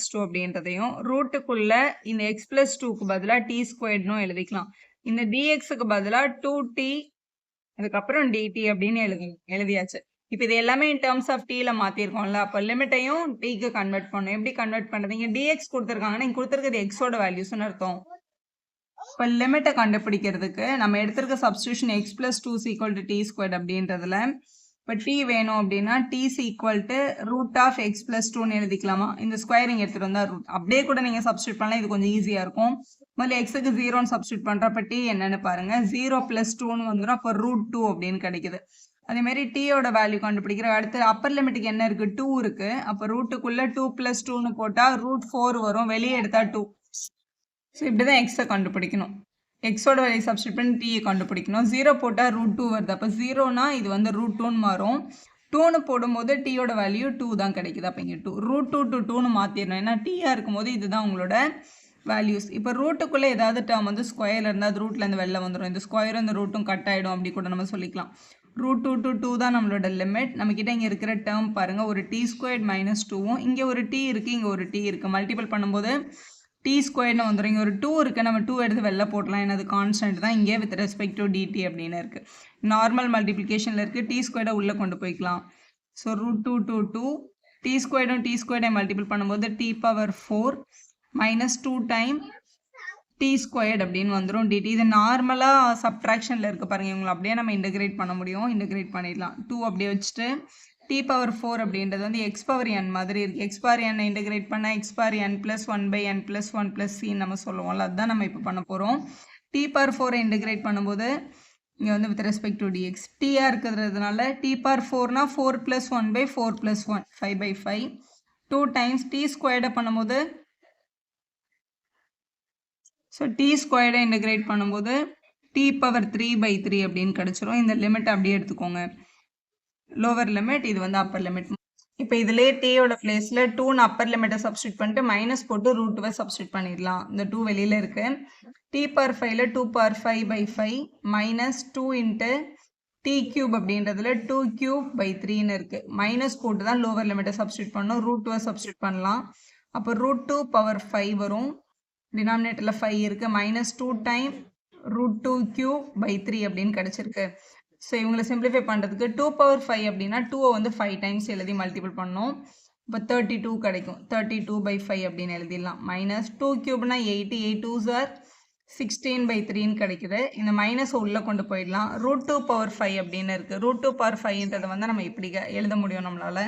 2 அப்படின்றதையும் ரூட்டுக்குள்ள இந்த x plus 2க்கு பதிலா t²ன்னு எழுதிக்கலாம். இந்த dx-க்கு பதிலா 2t அதுக்கப்புறம் dt அப்படின்னு எழுதியாச்சு. இப்போ இது எல்லாமே இன் டேர்ம்ஸ் ஆஃப் t-ல மாத்திருக்கோம்ல. அப்போ லிமிட்டையும் t-க்கு கன்வெர்ட் பண்ணணும். எப்படி கன்வெர்ட் பண்றது? இங்க dx கொடுத்துருக்காங்கன்னா இங்க கொடுத்துருக்கிறது x-ஓட வேல்யூஸ்னு அர்த்தம். இப்போ லிமிட்டை கண்டுபிடிக்கிறதுக்கு நம்ம எடுத்திருக்க substitution x plus 2 is equal to t² அப்படின்றதுல இப்போ t வேணும் அப்படின்னா t is equal to root of x plus 2ன்னு எழுதிக்கலாமா? இந்த ஸ்கொயரிங் எடுத்துட்டு வந்தா ரூட் அப்படியே கூட நீங்க சப்ஸ்டியூட் பண்ணலாம். இது கொஞ்சம் ஈஸியா இருக்கும். முதல்ல x-க்கு 0ன்னு சப்ஸ்டியூட் பண்றப்ப t என்னன்னு பாருங்க. 0 plus 2ன்னு வந்துடும். அப்போ √2 அப்படின்னு கிடைக்குது. அதே மாதிரி t-யோட வேல்யூ கண்டுபிடிக்கிற அடுத்து அப்பர் லிமிட்டுக்கு என்ன இருக்கு? 2 இருக்கு. அப்போ ரூட்டுக்குள்ள 2 plus 2ன்னு போட்டா √4 வரும். வெளியே எடுத்தா 2. ஸோ இப்படிதான் x-ஐ கண்டுபிடிக்கணும். x-ஓட வேல்யூ சப்ஸ்டியூட் பண்ணி t-ஐ கண்டுபிடிக்கணும். 0 போட்டால் √2 வருது. அப்போ 0னா இது வந்து √2ன்னு மாறும். 2ன்னு போடும்போது t-யோட வேல்யூ 2 தான் கிடைக்குது. அப்போ இங்கே 2 √2 to 2ன்னு மாற்றிடணும். ஏன்னா t-யா இருக்கும்போது இதுதான் உங்களோட வேல்யூஸ். இப்போ ரூட்டுக்குள்ளே ஏதாவது டேர்ம் வந்து ஸ்கொயர் இருந்தால் அது ரூட்லேருந்து வெளில வந்துடும். இந்த ஸ்கொயரும் இந்த ரூட்டும் கட் ஆகிடும் அப்படி கூட நம்ம சொல்லிக்கலாம். ரூட் 2 to 2 தான் நம்மளோட லிமிட். நம்மக்கிட்ட இங்கே இருக்கிற டேர்ம் பாருங்கள், ஒரு t ஸ்கொயர்ட் மைனஸ் 2வும் இங்கே ஒரு t இருக்குது, இங்கே ஒரு t இருக்குது. மல்டிபிள் பண்ணும்போது t ஸ்கொயர்னு வந்துடும். இங்கே ஒரு 2 இருக்குது, நம்ம 2 எடுத்து வெளில போடலாம். ஏன்னா அது கான்ஸ்டன்ட் தான். இங்கே வித் ரெஸ்பெக்ட் டு dt அப்படின்னு இருக்குது. நார்மல் மல்டிப்ளிகேஷனில் இருக்குது, t ஸ்கொயர்டை உள்ளே கொண்டு போய்க்கலாம். ஸோ ரூட் 2 to 2 t ஸ்கொயர்டை மல்டிபிள் பண்ணும்போது t power 4 minus 2 time t squared அப்படின்னு வந்துடும் dt. இது நார்மலாக சப்ட்ராக்ஷனில் இருக்குது பாருங்கள், இவங்களை அப்படியே நம்ம இன்டகிரேட் பண்ண முடியும். இன்டகிரேட் பண்ணிடலாம். 2 அப்படியே வச்சுட்டு t பவர் 4 அப்படின்றது வந்து x பவர் n மாதிரி இருக்குது. x பவர் n இன்டகிரேட் பண்ணால் x power n plus 1/n plus 1 plus c நம்ம சொல்லுவோம்ல, அதுதான் நம்ம இப்போ பண்ண போகிறோம். t பவர் 4 இன்டகிரேட் பண்ணும்போது இங்கே வந்து வித் ரெஸ்பெக்ட் டு dx t-ஆக இருக்கிறதுனால t பவர் 4னா 4 ப்ளஸ் 1/4 ப்ளஸ் 1 5/5 2 டைம்ஸ் t ஸ்கொயர்டை பண்ணும்போது ஸோ t ஸ்கொயர்டை இன்டகிரேட் பண்ணும்போது t பவர் 3/3 அப்படின்னு கிடச்சிரும். இந்த லிமிட் அப்படியே எடுத்துக்கோங்க. லோவர் லிமிட், இது வந்து அப்பர் லிமிட். இப்போ இதிலே டேயோட பிளேஸில் 2ன்னு அப்பர் லிமிட்டை சப்ஸ்டியூட் பண்ணிட்டு மைனஸ் போட்டு ரூட்டுவை சப்ஸ்டியூட் பண்ணிடலாம். இந்த 2 வெளியில் இருக்குது. t பவர் 5ல் 2 power 5/5 minus 2 into t cube அப்படின்றதுல 2 கியூப் பை 3ன்னு இருக்குது. மைனஸ் போட்டு தான் லோவர் லிமிட்டை சப்ஸ்டியூட் பண்ணணும். ரூட்டுவை சப்ஸ்டியூட் பண்ணலாம். அப்போ ரூட் 2 பவர் 5 வரும். டினாமினேட்டரில் 5 இருக்குது. Minus 2 time root 2 cube by 3 அப்படின்னு கிடச்சிருக்கு. ஸோ இவங்களை சிம்பிளிஃபை பண்ணுறதுக்கு 2 பவர் 5 அப்படின்னா 2வை வந்து 5 டைம்ஸ் எழுதி மல்டிபிள் பண்ணோம். இப்போ 32 கிடைக்கும். 32/5 அப்படின்னு எழுதிடலாம். மைனஸ் 2 கியூப்னா 8 2s are 16/3ன்னு கிடைக்குது. இந்த மைனஸை உள்ளே கொண்டு போயிடலாம். ரூட் 2 பவர் 5 அப்படின்னு இருக்குது. ரூட் 2 பவர் 5ன்றதை வந்து நம்ம இப்படி எழுத முடியும் நம்மளால்.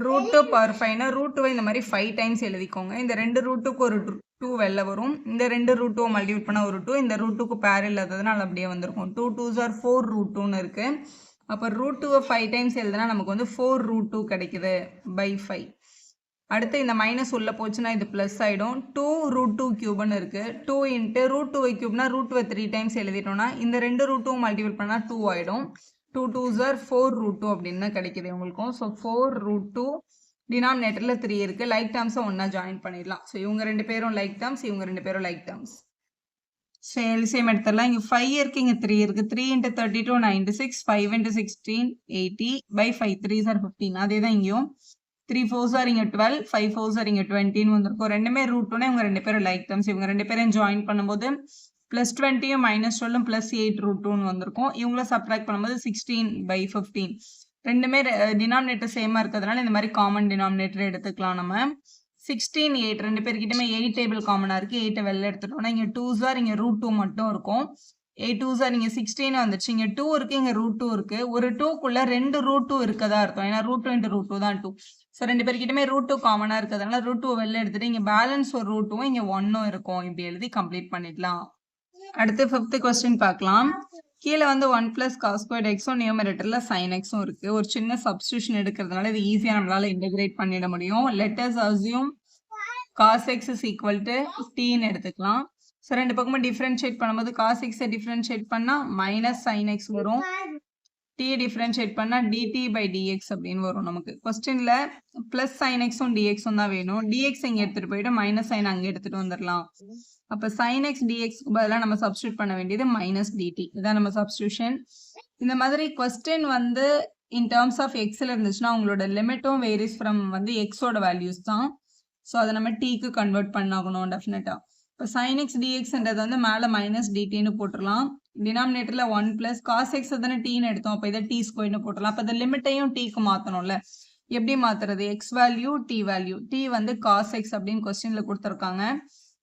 ரூட் 2 பவர் 5னா ரூட்டுவை இந்த மாதிரி 5 டைம்ஸ் எழுதிக்கோங்க. இந்த ரெண்டு ரூட்டுக்கு ஒரு 2 வெளில வரும். இந்த ரெண்டு ரூட்டுவை மல்டிபிள் பண்ணால் ஒரு 2. இந்த ரூட்டுக்கு பேர் இல்லாததுனால அப்படியே வந்திருக்கும். 2 2s are 4 ரூட் 2ன்னு இருக்குது. அப்போ ரூட் 2வை 5 டைம்ஸ் எழுதுனா நமக்கு வந்து 4 ரூட் 2 கிடைக்குது பை 5. அடுத்து இந்த மைனஸ் உள்ளே போச்சுன்னா இது ப்ளஸ் ஆகிடும். 2 ரூட் 2 கியூப்னு இருக்குது. 2 இன்ட்டு ரூட் 2 கியூப்னா ரூட்டுவை 3 டைம்ஸ் எழுதிட்டோம்னா இந்த ரெண்டு ரூட்டும் மல்டிபிள் பண்ணால் 2 ஆகிடும். 2 2s are 4 ரூட் 2 அப்படின்னு கிடைக்குது உங்களுக்கும். ஸோ 4 ரூட் 2 டினாமினேட்டரில் 3 இருக்குது. லைக் டேர்ம்ஸை ஒன்றா ஜாயின் பண்ணிடலாம். ஸோ இவங்க ரெண்டு பேரும் லைக் டேர்ம்ஸ், இவங்க ரெண்டு பேரும் லைக் டேர்ம்ஸ். ஸோ எல்சிஎம் எடுத்துடலாம். இங்கே 5 இருக்குது, இங்கே 3 இருக்குது. 3 into 32 96, 5 into 16 80 by 5 3s are 15. அதே தான் இங்கேயும் 3 4s are இங்கே 12, 5 4s are இங்கே 20ன்னு வந்திருக்கும். ரெண்டுமே ரூட் 2னா இவங்க ரெண்டு பேரும் லைக் டேர்ம்ஸ். இவங்க ரெண்டு பேரும் ஜாயின் பண்ணும்போது ப்ளஸ் 20யும் மைனஸ் 12ம் ப்ளஸ் 8 ரூட் 2ன்னு வந்திருக்கும். இவங்கள சப்ட்ராக்ட் பண்ணும்போது 16/15. ரெண்டுமே டினாமினேட்டர் சேமாக இருக்கிறதுனால இந்த மாதிரி காமன் டினாமினேட்டர் எடுத்துக்கலாம். நம்ம 16 8 ரெண்டு பேர்கிட்டமே 8 டேபிள் காமனாக இருக்குது. 8 வெளில எடுத்துட்டோம்னா இங்கே 2s are இங்கே ரூட் 2 மட்டும் இருக்கும். 8 2s are இங்கே 16 வந்துச்சு. இங்கே 2 இருக்குது, இங்கே ரூட் 2 இருக்குது. ஒரு 2க்குள்ளே 2 ரூட் 2 இருக்கதா அர்த்தம். ஏன்னா ரூட் 2 இன்ட்டு ரூட் 2 தான் 2. ஸோ ரெண்டு பேர்கிட்டமே ரூட் 2 காமனாக இருக்கிறதுனால ரூட் 2 வெளில எடுத்துகிட்டு இங்கே பேலன்ஸ் ஒரு ரூட் 2வும் இங்கே 1ம் இருக்கும். இப்படி எழுதி கம்ப்ளீட் பண்ணிடலாம். அடுத்து 5th கொஸ்டின் பார்க்கலாம். கீழே வந்து 1 + cos squared x-ம் நியூமரேட்டரில் sin x-ம் இருக்குது. ஒரு சின்ன சப்ஸ்டியூஷன் எடுக்கிறதுனால இது ஈஸியாக நம்மளால் இன்டகிரேட் பண்ணிட முடியும். let us assume cos x is equal to tன்னு எடுத்துக்கலாம். ஸோ ரெண்டு பக்கமும் டிஃப்ரென்ஷியேட் பண்ணும்போது cos x-ஐ டிஃப்ரென்ஷியேட் பண்ணால் மைனஸ் sin x வரும். t டிஃப்ரென்ஷியேட் பண்ணால் dt/dx அப்படின்னு வரும். நமக்கு கொஸ்டினில் ப்ளஸ் sin x-ம் dx-ம் தான் வேணும். dx இங்கே எடுத்துகிட்டு போயிட்டு மைனஸ் sin அங்கே எடுத்துகிட்டு வந்துடலாம். அப்போ sin x dxக்கு பதிலாக நம்ம சப்ஸ்டியூட் பண்ண வேண்டியது மைனஸ் dt. இதான் நம்ம சப்ஸ்டியூஷன். இந்த மாதிரி கொஸ்டின் வந்து இன் டேர்ம்ஸ் ஆஃப் எக்ஸில் இருந்துச்சுன்னா உங்களோட லிமிட்டும் வேரிஸ் ஃப்ரம் வந்து எக்ஸோட வேல்யூஸ் தான். ஸோ அதை நம்ம டீக்கு கன்வெர்ட் பண்ணாகணும் டெஃபினட்டாக. இப்போ sin x dxன்றது வந்து மேலே மைனஸ் dtன்னு போட்டுடலாம். டினாமினேட்டரில் 1 + cos x தானே டீன்னு எடுத்தோம். அப்போ இதை t ஸ்கொயர்னு போட்டுடலாம். அப்போ இந்த லிமிட்டையும் டீக்கு மாற்றணும்ல. எப்படி மாற்றுறது? X value d value. D வந்து cos x அப்படின்னு கொஸ்டினில் கொடுத்துருக்காங்க.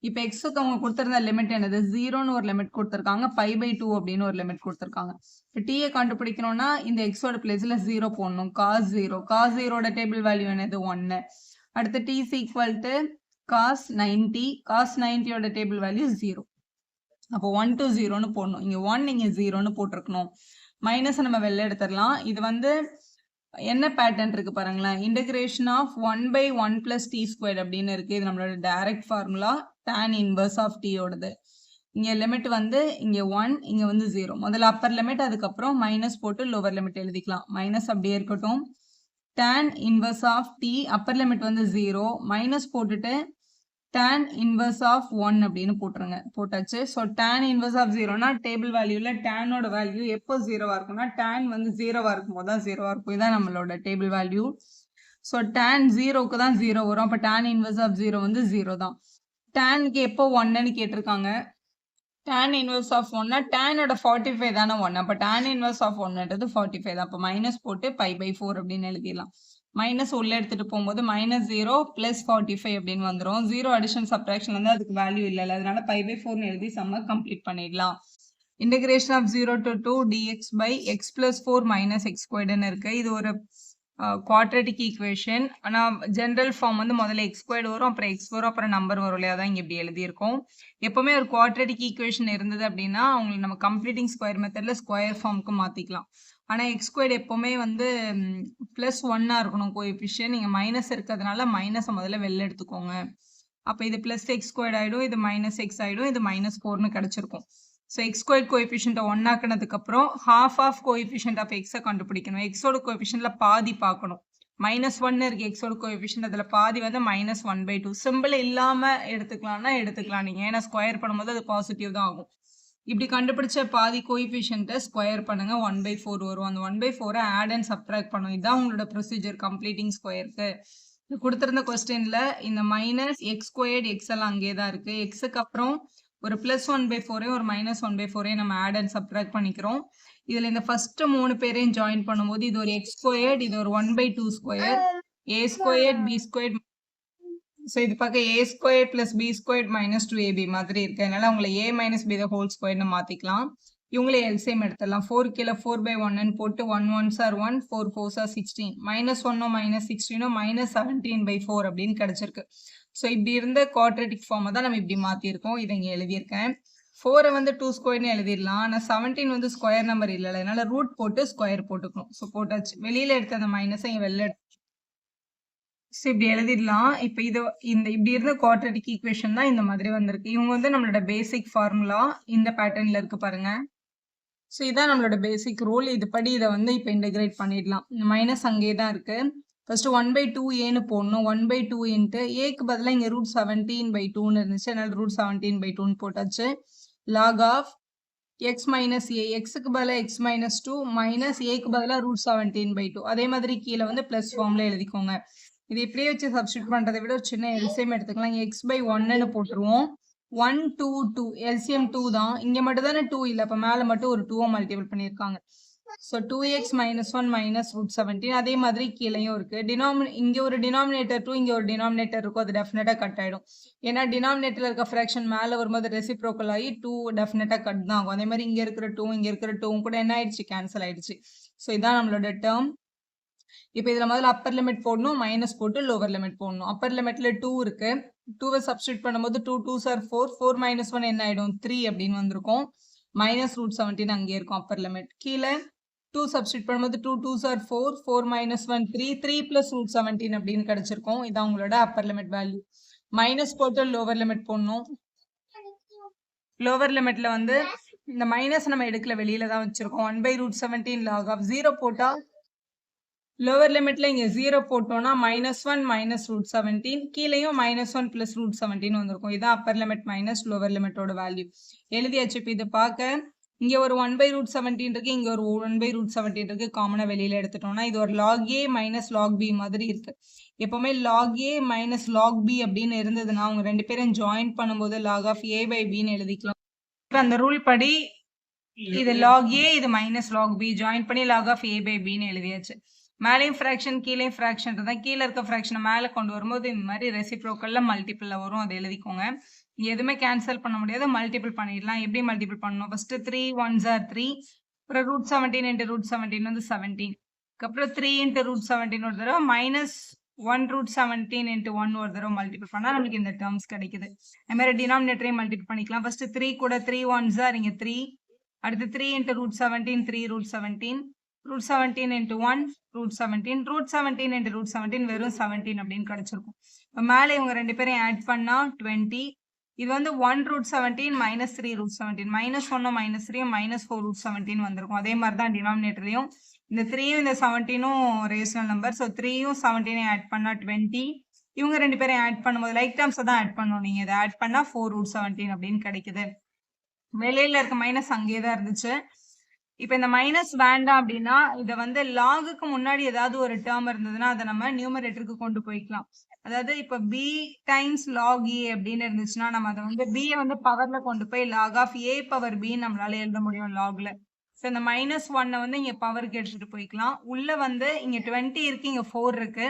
இப்போ எக்ஸுக்கு அவங்க கொடுத்துருந்த லிமிட் என்னது? 0ன்னு ஒரு லிமிட் கொடுத்துருக்காங்க. π/2 அப்படின்னு ஒரு லிமிட் கொடுத்துருக்காங்க. இப்போ டீயை கண்டுபிடிக்கணும்னா இந்த எக்ஸோட பிளேஸில் 0 போடணும். cos 0. cos 0ஓட டேபிள் வேல்யூ என்னது? 1. அடுத்து t is equal to cos 90. cos 90ஓட டேபிள் வேல்யூ 0. அப்போ 1 to 0ன்னு போடணும். இங்கே 1 இங்கே 0ன்னு போட்டிருக்கணும். மைனஸை நம்ம வெளில எடுத்துடலாம். இது வந்து என்ன பேட்டர்ன் இருக்கு பாருங்களேன். இன்டகிரேஷன் ஆஃப் 1/1 + t ஸ்கொயர் அப்படின்னு இருக்கு. இது நம்மளோட direct formula tan inverse of t ஓடது. இங்கே லிமிட் வந்து இங்கே 1, இங்கே வந்து 0. முதல்ல அப்பர் லிமிட், அதுக்கப்புறம் மைனஸ் போட்டு லோவர் லிமிட் எழுதிக்கலாம். மைனஸ் அப்படியே இருக்கட்டும். tan inverse of t upper limit வந்து 0, மைனஸ் போட்டுட்டு tan inverse of 1 அப்படின்னு போட்டுருங்க. போட்டாச்சு. ஸோ tan inverse of 0னா டேபிள் வேல்யூல டேனோட வேல்யூ எப்போ 0வா இருக்கும்னா tan வந்து 0வா இருக்கும்போது தான் 0வா இருக்கும். இதான் நம்மளோட டேபிள் வேல்யூ. ஸோ tan 0க்கு தான் 0 வரும். அப்போ tan inverse of 0 வந்து 0 தான். tanக்கு எப்போ 1ன்னு கேட்டிருக்காங்க. tan inverse of 1னா tanோட 45 தானே 1. அப்போ tan inverse of 1ன்றது 45 தான். அப்போ மைனஸ் போட்டு π/4 அப்படின்னு எழுதிடலாம். மைனஸ் உள்ள எடுத்துட்டு போகும்போது -0 + 45 அப்படின்னு வந்துடும். 0 அடிஷன் சப்ட்ராக்ஷன் வந்து அதுக்கு வேல்யூ இல்லை, அதனால π/4 எழுதி சம்ம கம்ப்ளீட் பண்ணிடலாம். Integration of 0 to 2 dx by x + 4 - x² இருக்கு. இது ஒரு குவாட்ரேட்டிக் ஈக்குவேஷன். ஆனால் ஜென்ரல் ஃபார்ம் வந்து முதல்ல x² வரும், அப்புறம் x வரும், அப்புறம் நம்பர் வரும் இல்லையா, தான் இங்கே இப்படி எழுதியிருக்கோம். எப்பவுமே ஒரு குவாட்ரேட்டிக் ஈக்குவேஷன் இருந்தது அப்படின்னா அவங்களுக்கு நம்ம கம்ப்ளீட்டிங் ஸ்கொயர் மெத்தட்ல ஸ்கொயர் ஃபார்முக்கு மாற்றிக்கலாம். ஆனால் x² எப்பவுமே வந்து +1 இருக்கணும் கோஎஃபிஷியன்ட். நீங்கள் மைனஸ் இருக்கிறதுனால மைனஸை முதல்ல வெளில எடுத்துக்கோங்க. அப்போ இது +x² ஆகிடும், இது -x ஆகிடும், இது -4ன்னு கிடச்சிருக்கும். ஸோ x² கோஎஃபிஷியன்ட்டை 1 ஆக்கினதுக்கப்புறம் half ஆஃப் கோஎஃபிஷியன்ட் ஆஃப் எக்ஸை கண்டுபிடிக்கணும். எக்ஸோட கோஎஃபிஷியன்ட்ல பாதி பார்க்கணும். -1 இருக்கு எக்ஸோட கோஎஃபிஷியன்ட், அதில் பாதி வந்து -1/2. சிம்பிள் இல்லாமல் எடுத்துக்கலாம்னா எடுத்துக்கலாம் நீங்கள், ஏன்னா ஸ்கொயர் பண்ணும்போது அது பாசிட்டிவ் தான் ஆகும். இப்படி கண்டுபிடிச்ச பாதி கோஎஃபிஷியன்ட்டை ஸ்கொயர் பண்ணுங்க, 1/4 வரும். அந்த 1/4 ஆட் அண்ட் சப்ட்ராக்ட் பண்ணும். இதுதான் உங்களோட ப்ரொசீஜர் கம்ப்ளீட்டிங் ஸ்கொயருக்கு. கொடுத்துருந்த கொஸ்டின்ல இந்த -x² x எல்லாம் அங்கே தான் இருக்கு. எக்ஸுக்கு அப்புறம் ஒரு +1/4 ஒரு -1/4 நம்ம ஆட் அண்ட் சப்ட்ராக்ட் பண்ணிக்கிறோம். இதுல இந்த ஃபர்ஸ்ட் 3 பேரையும் ஜாயின் பண்ணும்போது இது ஒரு x², இது ஒரு 1/2², a² b². ஸோ இது பார்க்க a² + b² - 2ab மாதிரி இருக்கு. அதனால உங்களை a - b ஹோல் ஸ்கொயர்னு மாத்திக்கலாம். இவங்களே எல்சிஎம் எடுத்துடலாம். 4 கீழே 4/1 போட்டு 1 1s are 1, 4 4s are 16. -1 -16 -17/4 அப்படின்னு கிடைச்சிருக்கு. ஸோ இப்படி இருந்த குவாட்ரேட்டிக் ஃபார்மை தான் நம்ம இப்படி மாற்றிருக்கோம். இதை இங்கே எழுதியிருக்கேன். 4 வந்து 2² எழுதிடலாம். ஆனால் 17 வந்து ஸ்கொயர் நம்பர் இல்லை, அதனால ரூட் போட்டு ஸ்கொயர் போட்டுக்கணும். ஸோ போட்டாச்சு. வெளியில எடுத்த அந்த மைனஸை இங்கே வெளில எடுத்து ஸோ இப்படி எழுதிடலாம். இப்போ இது இப்படி இருந்த குவாட்ரேட்டிக் ஈக்குவேஷன் தான் இந்த மாதிரி வந்திருக்கு. இவங்க வந்து நம்மளோட பேசிக் ஃபார்முலா இந்த பேட்டர்ன்ல இருக்கு பாருங்க. ஸோ இதான் நம்மளோட பேசிக் ரூல். இது படி இதை வந்து இப்போ இன்டகிரேட் பண்ணிடலாம். மைனஸ் அங்கே தான் இருக்கு. ஃபர்ஸ்ட் 1/2aன்னு போடணும். 1/2 இன்ட்டு ஏக்கு பதிலாக இங்கே √17/2ன்னு இருந்துச்சு, அதனால √17/2ன்னு போட்டாச்சு. லாக் ஆஃப் x - a, எக்ஸுக்கு பதிலாக x - 2 மைனஸ் ஏக்கு பதிலாக √17/2. அதே மாதிரி கீழே வந்து ப்ளஸ் ஃபார்ம்ல எழுதிக்கோங்க. இது இப்படியே வச்சு சப்ஸ்டியூட் பண்ணுறதை விட ஒரு சின்ன எல்சிஎம் எடுத்துக்கலாம். x/1ன்னு போட்டுருவோம். 1 2 2 எல்சிஎம் 2 தான். இங்கே மட்டும் தானே 2 இல்லை, அப்போ மேலே மட்டும் ஒரு 2 மல்டிபிள் பண்ணியிருக்காங்க. So 2x - 1 - √17. அதே மாதிரி கீழேயும் இருக்கு. இங்கே ஒரு டினாமினேட்டர் 2, இங்கே ஒரு டினாமினேட்டர் இருக்கும், அது டெஃபினட்டாக கட் ஆகிடும். ஏன்னா டினாமினேட்டரில் இருக்க ஃப்ராக்ஷன் மேலே வரும்போது ரெசிப்ரோக்கல் ஆகி 2 டெஃபினட்டாக கட் தான் ஆகும். அதே மாதிரி இங்கே இருக்கிற 2 இங்கே இருக்கிற 2 கூட என்ன ஆயிடுச்சு, கேன்சல் ஆயிடுச்சு. ஸோ இதான் நம்மளோட டேர்ம். இப்போ இதில் முதல்ல அப்பர் லிமிட் போடணும், மைனஸ் போட்டு லோவர் லிமிட் போடணும். அப்பர் லிமிட்ல 2 இருக்கு. 2வை சப்ஸ்டியூட் பண்ணும்போது 2 2s are 4, 4 - 1 என்ன ஆயிடும், 3 அப்படின்னு வந்திருக்கும். -√17 அங்கே இருக்கும் அப்பர் லிமிட். கீழே 2 சப்ஸ்டியூட் பண்ணும்போது 2 2s are 4, 4 - 1 3, 3 + √17 அப்படின்னு கிடைச்சிருக்கும். இதான் உங்களோட அப்பர் லிமிட் வேல்யூ. மைனஸ் போட்டு லோவர் லிமிட் போடணும். லோவர் லிமிட்ல வந்து இந்த மைனஸ் நம்ம எடுக்கல, வெளியில தான் வச்சிருக்கோம். 1/√17 லாக் ஆஃப் 0 போட்டா லோவர் லிமிட்ல இங்க 0 போட்டோம்னா -1 - √17, கீழேயும் -1 + √17 வந்திருக்கும். இதான் அப்பர் லிமிட் மைனஸ் லோவர் லிமிட்டோட வேல்யூ. எழுதியாச்சு. இப்போ இது பார்க்க இங்க ஒரு 1/√17 இருக்கு, இங்க ஒரு 1/√17 இருக்கு. காமனா வெளியில எடுத்துட்டோம்னா இது ஒரு log a - log b மாதிரி இருக்கு. எப்பவுமே log a - log b அப்படின்னு இருந்ததுன்னா அவங்க ரெண்டு பேரும் ஜாயின் பண்ணும்போது log of a/bன்னு எழுதிக்கலாம். இப்போ அந்த ரூல் படி இது log a, இது -log b ஜாயின் பண்ணி log of a/bன்னு எழுதியாச்சு. மேலேயும் ஃப்ராக்ஷன் கீழேயும் ஃப்ராக்ஷன் இருந்தால் கீழே இருக்க ஃப்ராக்ஷனை மேலே கொண்டு வரும்போது இந்த மாதிரி ரெசிப்ரோக்கல்ல மல்டிபிளில் வரும், அதை எழுதிக்கோங்க. இங்கே எதுவுமே கேன்சல் பண்ண முடியாது, மல்டிபிள் பண்ணிடலாம். எப்படி மல்டிபிள் பண்ணணும், ஃபர்ஸ்ட் 3 1s are 3, அப்புறம் √17 × √17 வந்து 17, அப்புறம் 3 × √17 ஒரு தடவை, -1 √17 × 1 ஒரு தடவை மல்டிபிள் பண்ணால் நம்மளுக்கு இந்த டேர்ம்ஸ் கிடைக்குது. அது மாதிரி டினாமினேட்டரையும் மல்டிபிள் பண்ணிக்கலாம். ஃபர்ஸ்ட் 3 கூட 3 1s are இங்கே 3, அடுத்து 3 × √17 3 √17, √17 × 1 √17, √17 × √17 வெறும் 17 அப்படின்னு கிடைச்சிருக்கும். இப்போ மேலே இவங்க ரெண்டு பேரும் ஆட் பண்ணா 20. இது வந்து 1 √17 - 3 √17, -1 -3 -4 √17 வந்திருக்கும். அதே மாதிரி தான் டினாமினேட்டரையும் இந்த 3யும் இந்த 17ம் ரேஷனல் நம்பர். ஸோ 3யும் 17 ஆட் பண்ணா 20, இவங்க 2 பேரையும் ஆட் பண்ணும்போது லைக் டேர்ம்ஸை தான் ஆட் பண்ணணும். நீங்க இதை ஆட் பண்ணா 4√17 அப்படின்னு கிடைக்குது. வெளியில இருக்க மைனஸ் அங்கேயே தான் இருந்துச்சு. இப்ப இந்த மைனஸ் வேண்டாம் அப்படின்னா இதை வந்து லாகுக்கு முன்னாடி ஏதாவது ஒரு டேர்ம் இருந்ததுன்னா அதை நம்ம நியூமரேட்டருக்கு கொண்டு போய்க்கலாம். அதாவது இப்ப b டைம்ஸ் லாக் a அப்படின்னு இருந்துச்சுன்னா நம்ம அதை வந்து b வந்து பவர்ல கொண்டு போய் log of a power b நம்மளால எழுத முடியும் லாக்ல. ஸோ இந்த -1 வந்து இங்க பவருக்கு எடுத்துட்டு போய்க்கலாம். உள்ள வந்து இங்க 20 இருக்கு, இங்க 4 இருக்கு.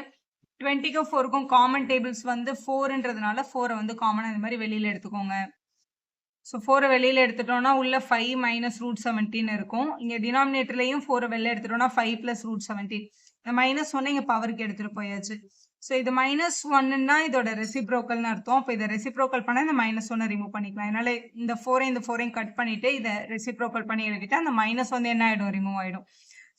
20க்கும் 4க்கும் காமன் டேபிள்ஸ் வந்து 4ன்றதுனால 4 வந்து காமன் இந்த மாதிரி வெளியில எடுத்துக்கோங்க. ஸோ 4 வெளியில எடுத்துட்டோம்னா உள்ள 5 மைனஸ் √17 இருக்கும். இங்க டினாமினேட்டர்லையும் 4 வெளில எடுத்துட்டோம்னா 5 பிளஸ் √17. இந்த -1 இங்க பவருக்கு எடுத்துட்டு போயாச்சு. ஸோ இது -1ன்னா இதோட ரெசிப்ரோக்கல்னு அர்த்தம். அப்போ இதை ரெசிப்ரோக்கல் பண்ண இந்த -1 ரிமூவ் பண்ணிக்கலாம். அதனால இந்த 4ஐயும் கட் பண்ணிட்டு இதை ரெசிப்ரோக்கல் பண்ணி எழுதிட்டு அந்த மைனஸ் வந்து என்ன ஆயிடும், ரிமூவ் ஆயிடும்.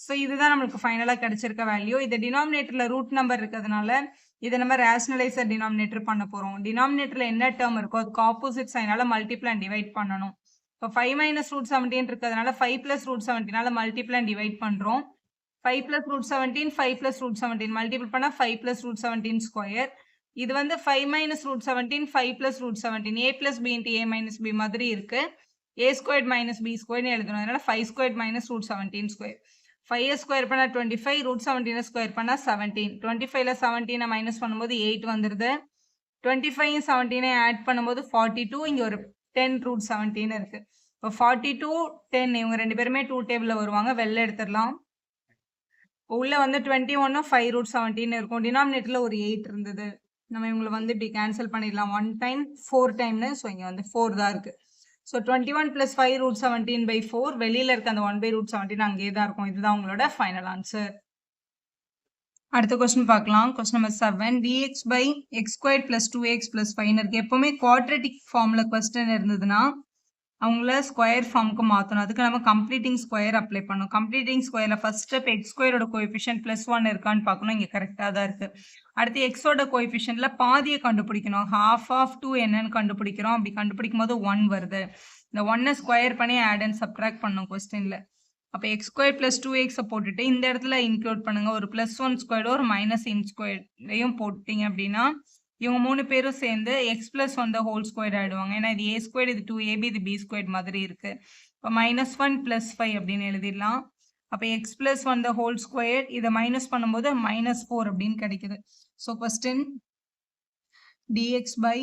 ஸோ இதுதான் நம்மளுக்கு ஃபைனலா கிடைச்சிருக்க வேல்யூ. இது டினாமினேட்டர்ல ரூட் நம்பர் இருக்கிறதுனால இதை நம்ம ரேஷனலைசர் டினாமினேட்டர் பண்ண போறோம். டினாமினேட்டர்ல என்ன டேர்ம் இருக்கோ அதுக்கு ஆப்போசிட் சைனால மல்டிப்ளை அண்ட் டிவைட் பண்ணணும். இப்போ 5 மைனஸ் √17 இருக்கிறதுனால 5 பிளஸ் √17 மல்டிப்ளை அண்ட் டிவைட் பண்றோம். 5 பிளஸ் √17 5 பிளஸ் √17 மல்டிபிள் பண்ணா 5 பிளஸ் √17 ஸ்கொயர். இது வந்து 5 minus √17 5 plus √17 a plus b into a minus b மாதிரி இருக்கு. a ஸ்கொயர் மைனஸ் b ஸ்கொயர்னு எழுதணும். அதனால 5 ஸ்கொயர் மைனஸ் √17 ஸ்கொயர். 5 ஸ்கொயர் பண்ணா 25, √17 ஸ்கொயர் பண்ணா 17. 25ல 17 மைனஸ் பண்ணும்போது 8 வந்துருது. 25 17 ஆட் பண்ணும்போது 42. இங்க ஒரு 10√17 இருக்கு. இப்போ 42 10 இவங்க 2 பேருமே 2 டேபிள்ல வருவாங்க. வெளில எடுத்துடலாம். உள்ள வந்து 21 5√17 இருக்கும். டினாமினேட்டர்ல ஒரு 8 இருந்தது. நம்ம இவங்களை வந்து இப்படி கேன்சல் பண்ணிடலாம். 1 டைம் 4 டைம்னு. ஸோ இங்க வந்து 4 தான் இருக்கு. ஸோ 21 plus 5√17/4 வெளியில இருக்க அந்த 1/√17 அங்கேயே தான் இருக்கும். இதுதான் உங்களோட ஃபைனல் ஆன்சர். அடுத்த கொஸ்டின் பார்க்கலாம். Question number 7 dx by x squared plus 2x plus 5 இருக்கு. எப்பவுமே குவாட்ரட்டிக் ஃபார்ம்ல கொஸ்டின் இருந்ததுன்னா அவங்கள ஸ்கொயர் ஃபார்முக்கு மாற்றணும். அதுக்கு நம்ம கம்ப்ளீட்டிங் ஸ்கொயர் அப்ளை பண்ணணும். கம்ப்ளீட்டிங் ஸ்கொயர்ல ஃபர்ஸ்ட் ஸ்டெப் எக்ஸ் ஸ்கொயரோட கோஎஃபிஷியன்ட் +1 இருக்கான்னு பார்க்கணும். இங்கே கரெக்டாக தான் இருக்கு. அடுத்து எக்ஸோட கோஎஃபிஷியன்ட்ல பாதியை கண்டுபிடிக்கணும். half of 2 என்னன்னு கண்டுபிடிக்கிறோம். அப்படி கண்டுபிடிக்கும் போது 1 வருது. இந்த 1 ஸ்கொயர் பண்ணி ஆட் அண்ட் சப்ட்ராக்ட் பண்ணணும் கொஸ்டின்ல. அப்போ எக்ஸ் ஸ்கொயர் + 2x போட்டுட்டு இந்த இடத்துல இன்க்ளூட் பண்ணுங்க. ஒரு +1 ஸ்கொயர்டோ ஒரு -n ஸ்கொயரையும் போட்டீங்க அப்படின்னா இவங்க 3 பேரும் சேர்ந்து x + 1 the whole square ஆயிடுவாங்க. ஏன்னா இது a squared, இது 2ab, இது b squared மாதிரி இருக்கு. இப்போ -1 + 5 அப்படின்னு எழுதிடலாம். அப்போ x + 1 the whole square இதை மைனஸ் பண்ணும்போது -4 அப்படின்னு கிடைக்குது. ஸோ கொஸ்டின் dx by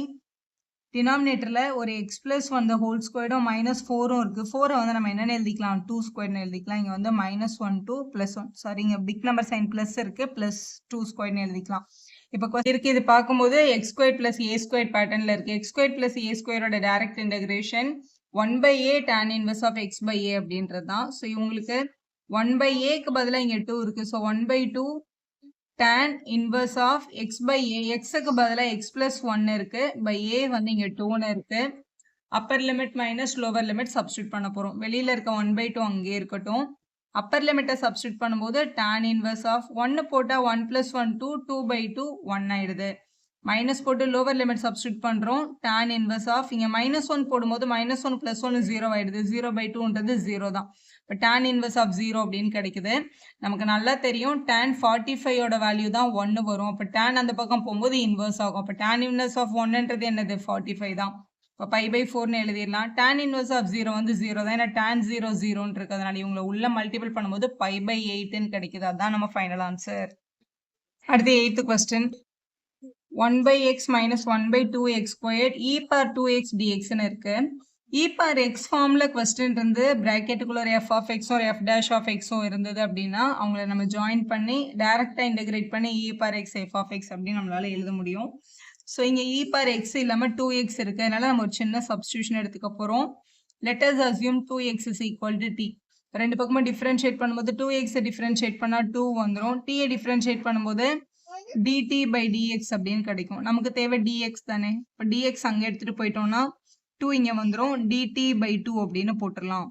டினாமினேட்டர்ல ஒரு x + 1 the whole squareடும் -4ம் இருக்கு. 4 வந்து நம்ம என்னன்னு எழுதிக்கலாம், 2 ஸ்கொயர்னு எழுதிக்கலாம். இங்க வந்து -1 2 +1 சாரி இங்க பிக் நம்பர் சைன் பிளஸ் இருக்கு, +2 ஸ்கொயர்னு எழுதிக்கலாம். இப்போ இருக்கு இது பார்க்கும்போது x² + a² பேட்டர்ன்ல இருக்கு. x² + a² direct integration 1/a tan inverse of x by a அப்படின்றது தான். ஸோ இவங்களுக்கு 1/aக்கு பதிலாக இங்க 2 இருக்கு. So 1/2 tan inverse of x by a. xக்கு பதிலாக x + 1 இருக்கு. by a வந்து இங்க 2ன்னு இருக்கு. Appar limit minus lower limit substitute பண்ண போறோம். வெளியில இருக்க 1/2 அங்கே இருக்கட்டும். அப்பர் லிமிட்டை சப்ஸ்டியூட் பண்ணும்போது tan inverse of 1 போட்டா 1 + 1 2, 2/2 1 ஆயிடுது. மைனஸ் போட்டு லோவர் லிமிட் சப்ஸ்டியூட் பண்றோம். tan inverse of இங்க -1 போடும்போது -1 + 1 0 ஆயிடுது. 0/2ன்றது 0 தான். இப்போ tan inverse of 0 அப்படின்னு கிடைக்குது. நமக்கு நல்லா தெரியும் tan 45ஓட வேல்யூ தான் 1 வரும். அப்போ tan அந்த பக்கம் போகும்போது இன்வர்ஸ் ஆகும். அப்போ tan inverse of 1ன்றது என்னது, 45 தான். இப்போ π/4ன்னு எழுதிடலாம். tan inverse of 0 வந்து 0 தான். ஏன்னா tan 0 0ன்னு இருக்கு. அதனால இவங்களை உள்ள மல்டிபிள் பண்ணும்போது π/8ன்னு கிடைக்குது. அதுதான் நம்ம ஃபைனல் ஆன்சர். அடுத்து 8th question 1/x - 1/2x² e⁻2x dxன்னு இருக்கு. e⁻x ஃபார்ம்ல கொஸ்டின் இருந்து பிராக்கெட்டுக்குள்ள f(x)ம் f'(x)ம் இருந்தது அப்படின்னா அவங்கள நம்ம ஜாயின் பண்ணி டைரக்டா இன்டகிரேட் பண்ணி e⁻x f(x) அப்படின்னு நம்மளால எழுத முடியும். ஸோ இங்க e⁻x இல்லாம 2x இருக்கு. அதனால நம்ம ஒரு சின்ன சப்ஸ்டியூஷன் எடுத்துக்க போறோம். let us assume 2x is equal to t. ரெண்டு பக்கமும் டிஃபரன்ஷியேட் பண்ணும்போது 2x டிஃபரன்ஷியேட் பண்ணா 2 வந்துடும். t டிஃபரன்ஷியேட் பண்ணும்போது dt/dx அப்படின்னு கிடைக்கும். நமக்கு தேவை dx தானே. இப்போ dx அங்க எடுத்துட்டு போயிட்டோம்னா 2 இங்க வந்துடும். dt/2 அப்படின்னு போட்டுடலாம்.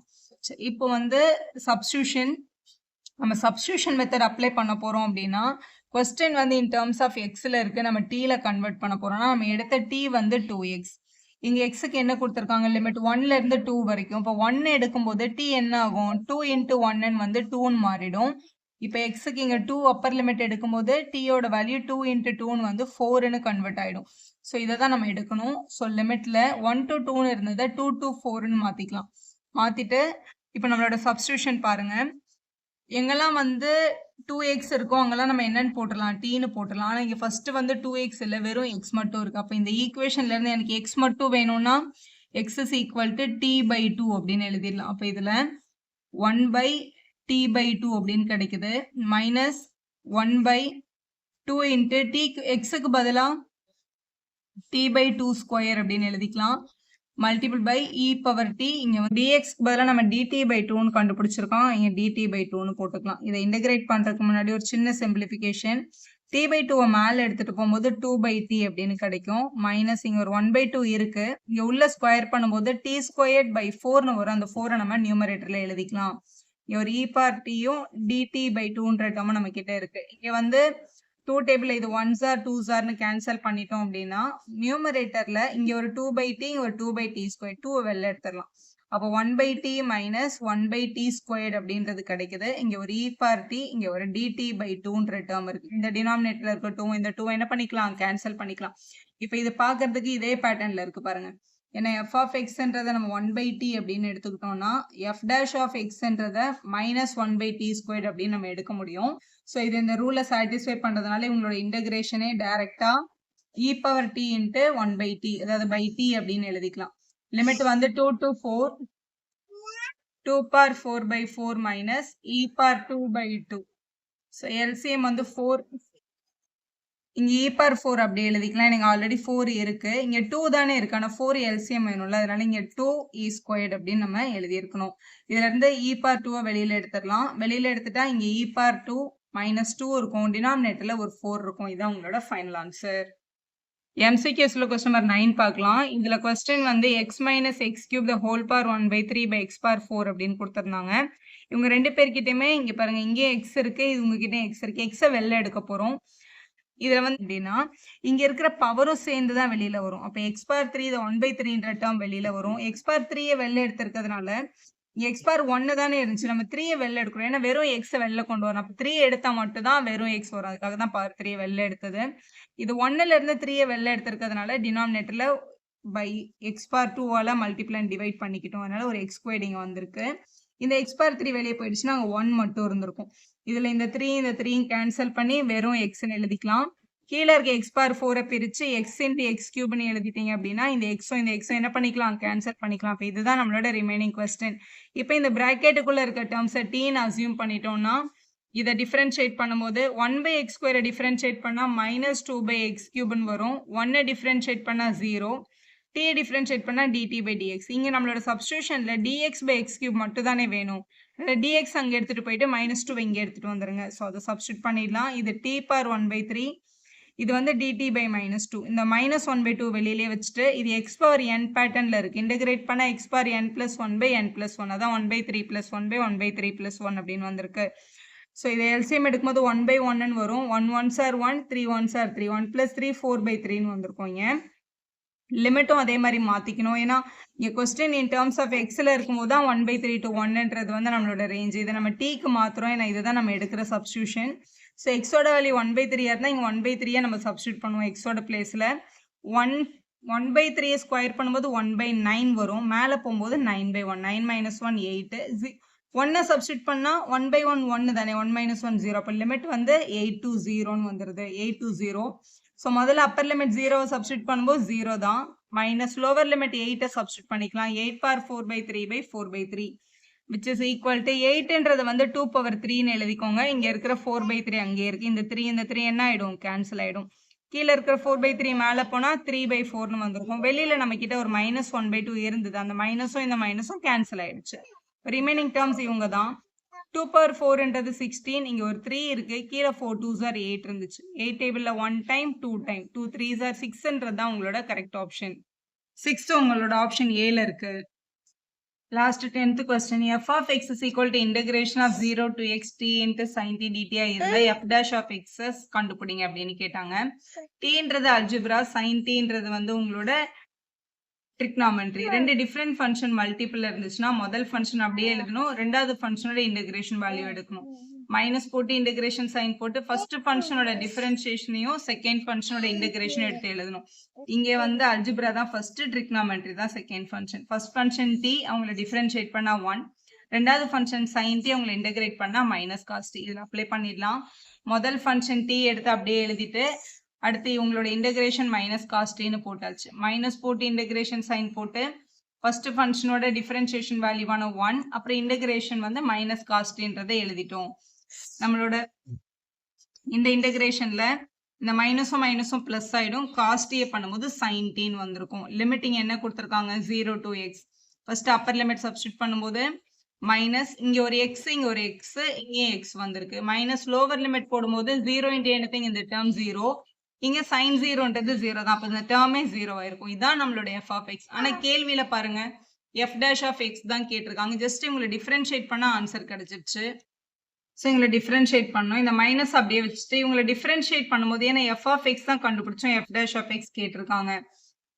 இப்போ வந்து சப்ஸ்டியூஷன் நம்ம சப்ஸ்டியூஷன் மெத்தட் அப்ளை பண்ண போறோம் அப்படின்னா கொஸ்டின் வந்து இன் டேர்ம்ஸ் ஆஃப் எக்ஸ்ல இருக்கு. நம்ம டீல கன்வெர்ட் பண்ண போறோம்னா நம்ம எடுத்த t வந்து 2x. இங்க எக்ஸுக்கு என்ன கொடுத்துருக்காங்க, லிமிட் 1ல இருந்து 2 வரைக்கும். இப்போ 1 எடுக்கும்போது t என்ன ஆகும், 2 × 1 வந்து 2ன்னு மாறிடும். இப்போ எக்ஸுக்கு இங்கே 2 அப்பர் லிமிட் எடுக்கும்போது டீயோட வேல்யூ 2 இன்ட்டு 2ன்னு வந்து 4ன்னு கன்வெர்ட் ஆகிடும். ஸோ இதை தான் நம்ம எடுக்கணும். ஸோ லிமிட்டில் 1 to 2ன்னு இருந்ததை 2 to 4ன்னு மாற்றிக்கலாம். மாற்றிட்டு இப்போ நம்மளோட சப்ஸ்டியூஷன் பாருங்கள். எங்கெல்லாம் வந்து 2x இருக்கோ அங்கெல்லாம் நம்ம என்னன்னு போட்டுடலாம், டீன்னு போட்டுடலாம். ஆனால் இங்கே ஃபஸ்ட்டு வந்து 2x இல்லை, வெறும் x மட்டும் இருக்குது. அப்போ இந்த ஈக்குவேஷன்லேருந்து எனக்கு x மட்டும் வேணும்னா x is equal to t/2 அப்படின்னு எழுதிடலாம். அப்போ இதில் 1/t/2 அப்படின்னு கிடைக்குது. மைனஸ் 1/2 இன்ட்டு t எக்ஸுக்கு பதிலாக t/2 ஸ்கொயர் அப்படின்னு எழுதிக்கலாம். Multiple by e power t. இங்கே டிஎக்ஸ்க்கு பதிலாக நம்ம dt/2ன்னு கண்டுபிடிச்சிருக்கோம். இங்கே dt/2ன்னு போட்டுக்கலாம். இதை இன்டகிரேட் பண்ணுறதுக்கு முன்னாடி ஒரு சின்ன சிம்பிளிஃபிகேஷன். t/2 மேலே எடுத்துகிட்டு போகும்போது 2/t அப்படின்னு கிடைக்கும். மைனஸ் இங்கே ஒரு 1/2 இருக்குது. இங்கே உள்ள ஸ்கொயர் பண்ணும்போது t²/4ன்னு வரும். அந்த 4 நம்ம நியூமரேட்டரில் எழுதிக்கலாம். இங்கே ஒரு இ பவர் டியும் dt/2ன்ற டேர்மும் நம்ம கிட்ட இருக்கு. இங்கே வந்து 2 டேபிள் இது 1s or 2s or cancel பண்ணிட்டோம் அப்படின்னா நியூமரேட்டர்ல இங்க ஒரு 2/t ஒரு 2/t², 2 வெளில எடுத்துடலாம். அப்போ 1/t மைனஸ் 1/t² அப்படின்றது கிடைக்குது. இங்க ஒரு இ பவர் டி, இங்க ஒரு dt/2ன்ற டேர்ம் இருக்கு. இந்த டினாமினேட்டர்ல இருக்க 2 இந்த 2 என்ன பண்ணிக்கலாம், கேன்சல் பண்ணிக்கலாம். இப்போ இது பார்க்கறதுக்கு இதே பேட்டர்ன்ல இருக்கு பாருங்க. ஏன்னா f of xன்றதை நம்ம 1/t அப்படின்னு எடுத்துக்கிட்டோம்னா f dash of xன்றதை மைனஸ் 1/t² அப்படின்னு நம்ம எடுக்க முடியும். ஸோ இது இந்த ரூலை சாட்டிஸ்ஃபை பண்ணுறதுனால உங்களோட இன்டகிரேஷனே டைரக்டா இ பவர் டி இன்ட்டு 1/t, அதாவது பை டி அப்படின்னு எழுதிக்கலாம். லிமிட் வந்து 2 to 4, 2 power 4/4 minus e power 2/2. So LCM வந்து 4. இங்கே இ பவர் 4 அப்படி எழுதிக்கலாம். எனக்கு ஆல்ரெடி 4 இருக்கு. இங்கே 2 தானே இருக்கு, ஆனால் 4 எல்சிஎம் வேணும்ல, அதனால இங்கே 2e² அப்படின்னு நம்ம எழுதியிருக்கணும். இதுல இருந்து இ பவர் 2 வெளியில எடுத்துடலாம். வெளியில எடுத்துட்டா இங்கே இ பவர் 2 மைனஸ் 2 இருக்கும். டினாமினேட்டர்ல ஒரு 4 இருக்கும். இதுதான் உங்களோட ஃபைனல் ஆன்சர். MCQஸ்ல கொஸ்டின் நம்பர் 9 பார்க்கலாம். இதுல கொஸ்டின் வந்து x minus x³ the whole power 1/3/x power 4 அப்படின்னு கொடுத்துருந்தாங்க. இவங்க ரெண்டு பேர்கிட்டயுமே இங்க பாருங்க, இங்கே x இருக்கு, இவங்க கிட்ட x இருக்கு. x வெளில எடுக்க போறோம். இதுல வந்து எப்படின்னா இங்க இருக்கிற பவரும் சேர்ந்து தான் வெளியில வரும். அப்ப எக்ஸ் பவர் 3 இது 1/3ன்ற டேர்ம் வெளியில வரும். எக்ஸ் பவர் 3 வெளில எடுத்திருக்கிறதுனால எக்ஸ் பவர் 1 தானே இருந்துச்சு, நம்ம 3 வெளில எடுக்கிறோம். ஏன்னா வெறும் எக்ஸ் வெளில கொண்டு வரும். அப்ப 3 எடுத்தா மட்டும் தான் வெறும் எக்ஸ் வரும். அதுக்காக தான் பவர் 3 வெளில எடுத்தது. இது 1ல இருந்து 3 வெளில எடுத்திருக்கிறதுனால டினாமினேட்டர்ல பை எக்ஸ் பவர் 2ஆல மல்டிப்ளை அண்ட் டிவைட் பண்ணிக்கிட்டோம். அதனால ஒரு x² இங்க வந்திருக்கு. இந்த எக்ஸ் பவர் 3 வெளியே போயிடுச்சுன்னா அங்கே 1 மட்டும் இருந்திருக்கும். இதுல இந்த 3 கேன்சல் பண்ணி வெறும் எக்ஸ்ன்னு எழுதிக்கலாம். கீழே இருக்க எக்ஸ் பவர் 4 பிரிச்சு எக்ஸ் இன்டு x³ எழுதிட்டீங்க அப்படின்னா இந்த எக்ஸும் என்ன பண்ணிக்கலாம், கேன்சல் பண்ணிக்கலாம். இப்போ இதுதான் நம்மளோட ரிமைனிங் கொஸ்டின். இப்போ இந்த பிராக்கெட்டுக்குள்ள இருக்க டேர்ம்ஸை டீன்னு அசியூம் பண்ணிட்டோம்னா இதை டிஃபரன்ஷியேட் பண்ணும்போது 1/x² டிஃபரன்ஷியேட் பண்ணா மைனஸ் 2/x³ வரும். 1 டிஃபரன்ஷியேட் பண்ணா 0, t டிஃபரன்ஷியேட் பண்ணா dt/dx. இங்க நம்மளோட சப்ஸ்டிடியூஷன்ல dx/x³ மட்டும் தானே வேணும். dx அங்க எடுத்துட்டு போயிட்டு -2 இங்க எடுத்துட்டு வந்துருங்க. ஸோ அதை சப்ஸ்டியூட் பண்ணிடலாம். இது t பவர் 1/3, இது வந்து dt/-2. இந்த -1/2 வெளியிலே வச்சுட்டு இது x பவர் n பேட்டர்ன்ல இருக்கு. இன்டகிரேட் பண்ணா x பவர் n + 1/n+1, அதான் 1/3 + 1/1/3 + 1 அப்படின்னு வந்திருக்கு. ஸோ இதை எல்சிஎம் எடுக்கும்போது 1/1ன்னு வரும். 1 1s are 1, 3 1s are 3, 1 + 3 4/3ன்னு வந்திருக்கும். இங்க லிமிட்டும் அதே மாதிரி மாற்றிக்கணும். ஏன்னா இங்கே கொஸ்டின் இன் டேர்ம்ஸ் ஆஃப் எக்ஸில் இருக்கும்போது தான் 1/3 to 1ன்றது வந்து நம்மளோட ரேஞ்ச். இதை நம்ம டீக்கு மாத்திரம். ஏன்னா இதுதான் நம்ம எடுக்கிற சப்ஸ்டியூஷன். ஸோ எக்ஸோட வேல்யூ 1/3 இருந்தால் இங்கே 1/3 நம்ம சப்ஸ்டியூட் பண்ணுவோம் எக்ஸோட பிளேஸில். 1/3 ஸ்கொயர் பண்ணும்போது 1/9 வரும். மேலே போகும்போது 9/1, 9 - 1 8, 1 சப்ஸ்டியூட் பண்ணால் 1/1 1 தானே, 1 - 1 0. அப்போ லிமிட் வந்து 8 to 0ன்னு வந்துடுது. 8 to 0. ஸோ முதல்ல அப்பர் லிமிட் 0 சப்ஸ்டியூட் பண்ணும்போது 0 தான். மைனஸ் லோவர் லிமிட் 8 சப்ஸ்டியூட் பண்ணிக்கலாம். 8 power 4/3/4/3 which is equal to 8ன்றது வந்து 2 பவர் 3ன்னு எழுதிக்கோங்க. இங்கே இருக்கிற 4/3 அங்கே இருக்கு. இந்த 3 என்ன ஆயிடும், கேன்சல் ஆயிடும். கீழே இருக்கிற 4/3 மேலே போனால் 3/4ன்னு வந்திருக்கும். வெளியில நம்ம கிட்ட ஒரு -1/2 இருந்தது. அந்த மைனஸும் இந்த மைனஸும் கேன்சல் ஆயிடுச்சு. ரிமைனிங் டேர்ம்ஸ் இவங்க தான். 2 பவர் 4ன்றது 16, இங்கே ஒரு 3 இருக்கு. கீழே 4 2s are 8 இருந்துச்சு. 8 டேபிளில் 1 டைம் 2 டைம் 2 3s are 6ன்றது தான் உங்களோட கரெக்ட் ஆப்ஷன். 6 உங்களோட ஆப்ஷன் ஏல இருக்கு. Last 10th question. f of x is equal to integration of 0 to x t into sin t dt இருந்தா f dash of x கண்டுபிடிங்க அப்படின்னு கேட்டாங்க. tன்றது அல்ஜிப்ரா, sin tன்றது வந்து உங்களோட ட்ரிக்னாமெட்ரி. ரெண்டு டிஃப்ரெண்ட் ஃபங்க்ஷன் மல்டிபிள் இருந்துச்சுன்னா முதல் ஃபங்க்ஷன் அப்படியே எழுதணும், ரெண்டாவது ஃபங்க்ஷனோட இன்டகிரேஷன் வேல்யூ எடுக்கணும். மைனஸ் போட்டு இன்டகிரேஷன் சைன் போட்டு ஃபர்ஸ்ட் ஃபங்க்ஷனோட டிஃபரன்ஷியேஷனையும் செகண்ட் ஃபங்க்ஷனோட இன்டகிரேஷனும் எடுத்து எழுதணும். இங்கே வந்து அல்ஜிப்ரா தான் ஃபர்ஸ்ட், ட்ரிக்னாமெட்ரி தான் second function. First function t அவங்கள டிஃபரன்ஷியேட் பண்ணா 1, ரெண்டாவது ஃபங்க்ஷன் சைன் டி அவங்களை இன்டகிரேட் பண்ணா மைனஸ் காஸ் டி. இதில் அப்ளை பண்ணிடலாம். முதல் ஃபங்க்ஷன் டி எடுத்து அப்படியே எழுதிட்டு அடுத்து இவங்களோட இன்டகிரேஷன் மைனஸ் காஸ் டின்னு போட்டாச்சு. மைனஸ் போட்டு இன்டகிரேஷன் சைன் போட்டு ஃபர்ஸ்ட் ஃபங்க்ஷனோட டிஃபரன்ஷியேஷன் வேல்யூவான 1, அப்புறம் இன்டகிரேஷன் வந்து மைனஸ் காஸ்ட்ன்றதை எழுதிட்டோம். நம்மளோட இந்த இன்டகிரேஷன்ல இந்த மைனஸும் மைனஸும் பிளஸ் ஆயிடும். காஸ்டியை பண்ணும்போது சைன் டீன்னு வந்திருக்கும். லிமிட்டிங் என்ன கொடுத்துருக்காங்க 0 to x. First upper limit substitute பண்ணும்போது மைனஸ், இங்க ஒரு எக்ஸ் இங்க ஒரு எக்ஸ் இங்கே எக்ஸ் வந்திருக்கு. மைனஸ் லோவர் லிமிட் போடும்போது 0 into anything இந்த டேர்ம் 0, இங்க சைன் 0ன்றது 0 தான். அப்ப இந்த டேர்மே 0 ஆயிருக்கும். இதான் நம்மளோட f of x. ஆனா கேள்வியில பாருங்க f dash of x தான் கேட்டிருக்காங்க. ஜஸ்ட் இவங்களை டிஃபரன்ஷியேட் பண்ணா ஆன்சர் கிடைச்சிருச்சு. ஸோ இவங்களை டிஃபரன்ஷியேட் பண்ணோம். இந்த மைனஸ் அப்படியே வச்சுட்டு இவங்களை டிஃபரன்ஷியேட் பண்ணும்போது ஏன்னா f of x தான் கண்டுபிடிச்சோம், f dash of x கேட்டிருக்காங்க.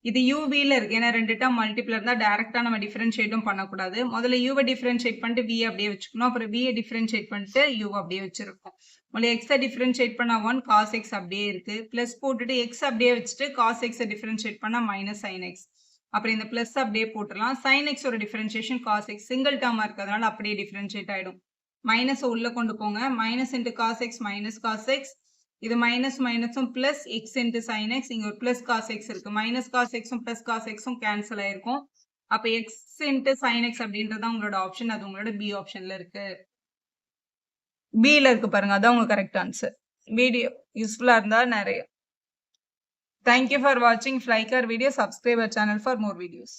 இது uv-ல இருக்கு. ஏன்னா ரெண்டு டேர்ம் மல்டிபிள் இருந்தா டைரக்டா நம்ம டிஃபரன்ஷியேட்டும் பண்ணக்கூடாது. முதல்ல u-வை டிஃபரன்ஷியேட் பண்ணிட்டு v அப்படியே வச்சுக்கணும். அப்புறம் v-யை டிஃபரன்ஷியேட் பண்ணிட்டு u அப்படியே வச்சிருக்கோம். முதல்ல x-ஐ டிஃபரன்ஷியேட் பண்ணா 1, cos x அப்படியே இருக்கு. பிளஸ் போட்டுட்டு x அப்படியே வச்சுட்டு cos x-ஐ டிஃபரன்ஷியேட் பண்ணா மைனஸ் sin x. அப்புறம் இந்த பிளஸ் அப்படியே போட்டுடலாம். sin x ஓட டிஃபரன்ஷியேஷன் cos x சிங்கிள் டேர்மா இருக்கிறதுனால அப்படியே டிஃபரன்ஷியேட் ஆயிடும். மைனஸ் உள்ள கொண்டு போங்க. Minus into cos x minus cos x. இது மைனஸ் மைனஸும் plus x into sine x. இங்க ஒரு பிளஸ் காஸ் எக்ஸ் இருக்கு. மைனஸ் காஸ் எக்ஸும் பிளஸ் காஸ் எக்ஸும் கேன்சல் ஆயிருக்கும். அப்ப எக்ஸ் இன்டு சைன் எக்ஸ் அப்படின்றதான் உங்களோட ஆப்ஷன். அது உங்களோட பி ஆப்ஷன்ல இருக்கு. பில இருக்கு பாருங்க, அதான் உங்க கரெக்ட் ஆன்சர். வீடியோ யூஸ்ஃபுல்லா இருந்தா நிறைய. தேங்க்யூ ஃபார் வாட்சிங். Like our video, subscribe our channel for more videos.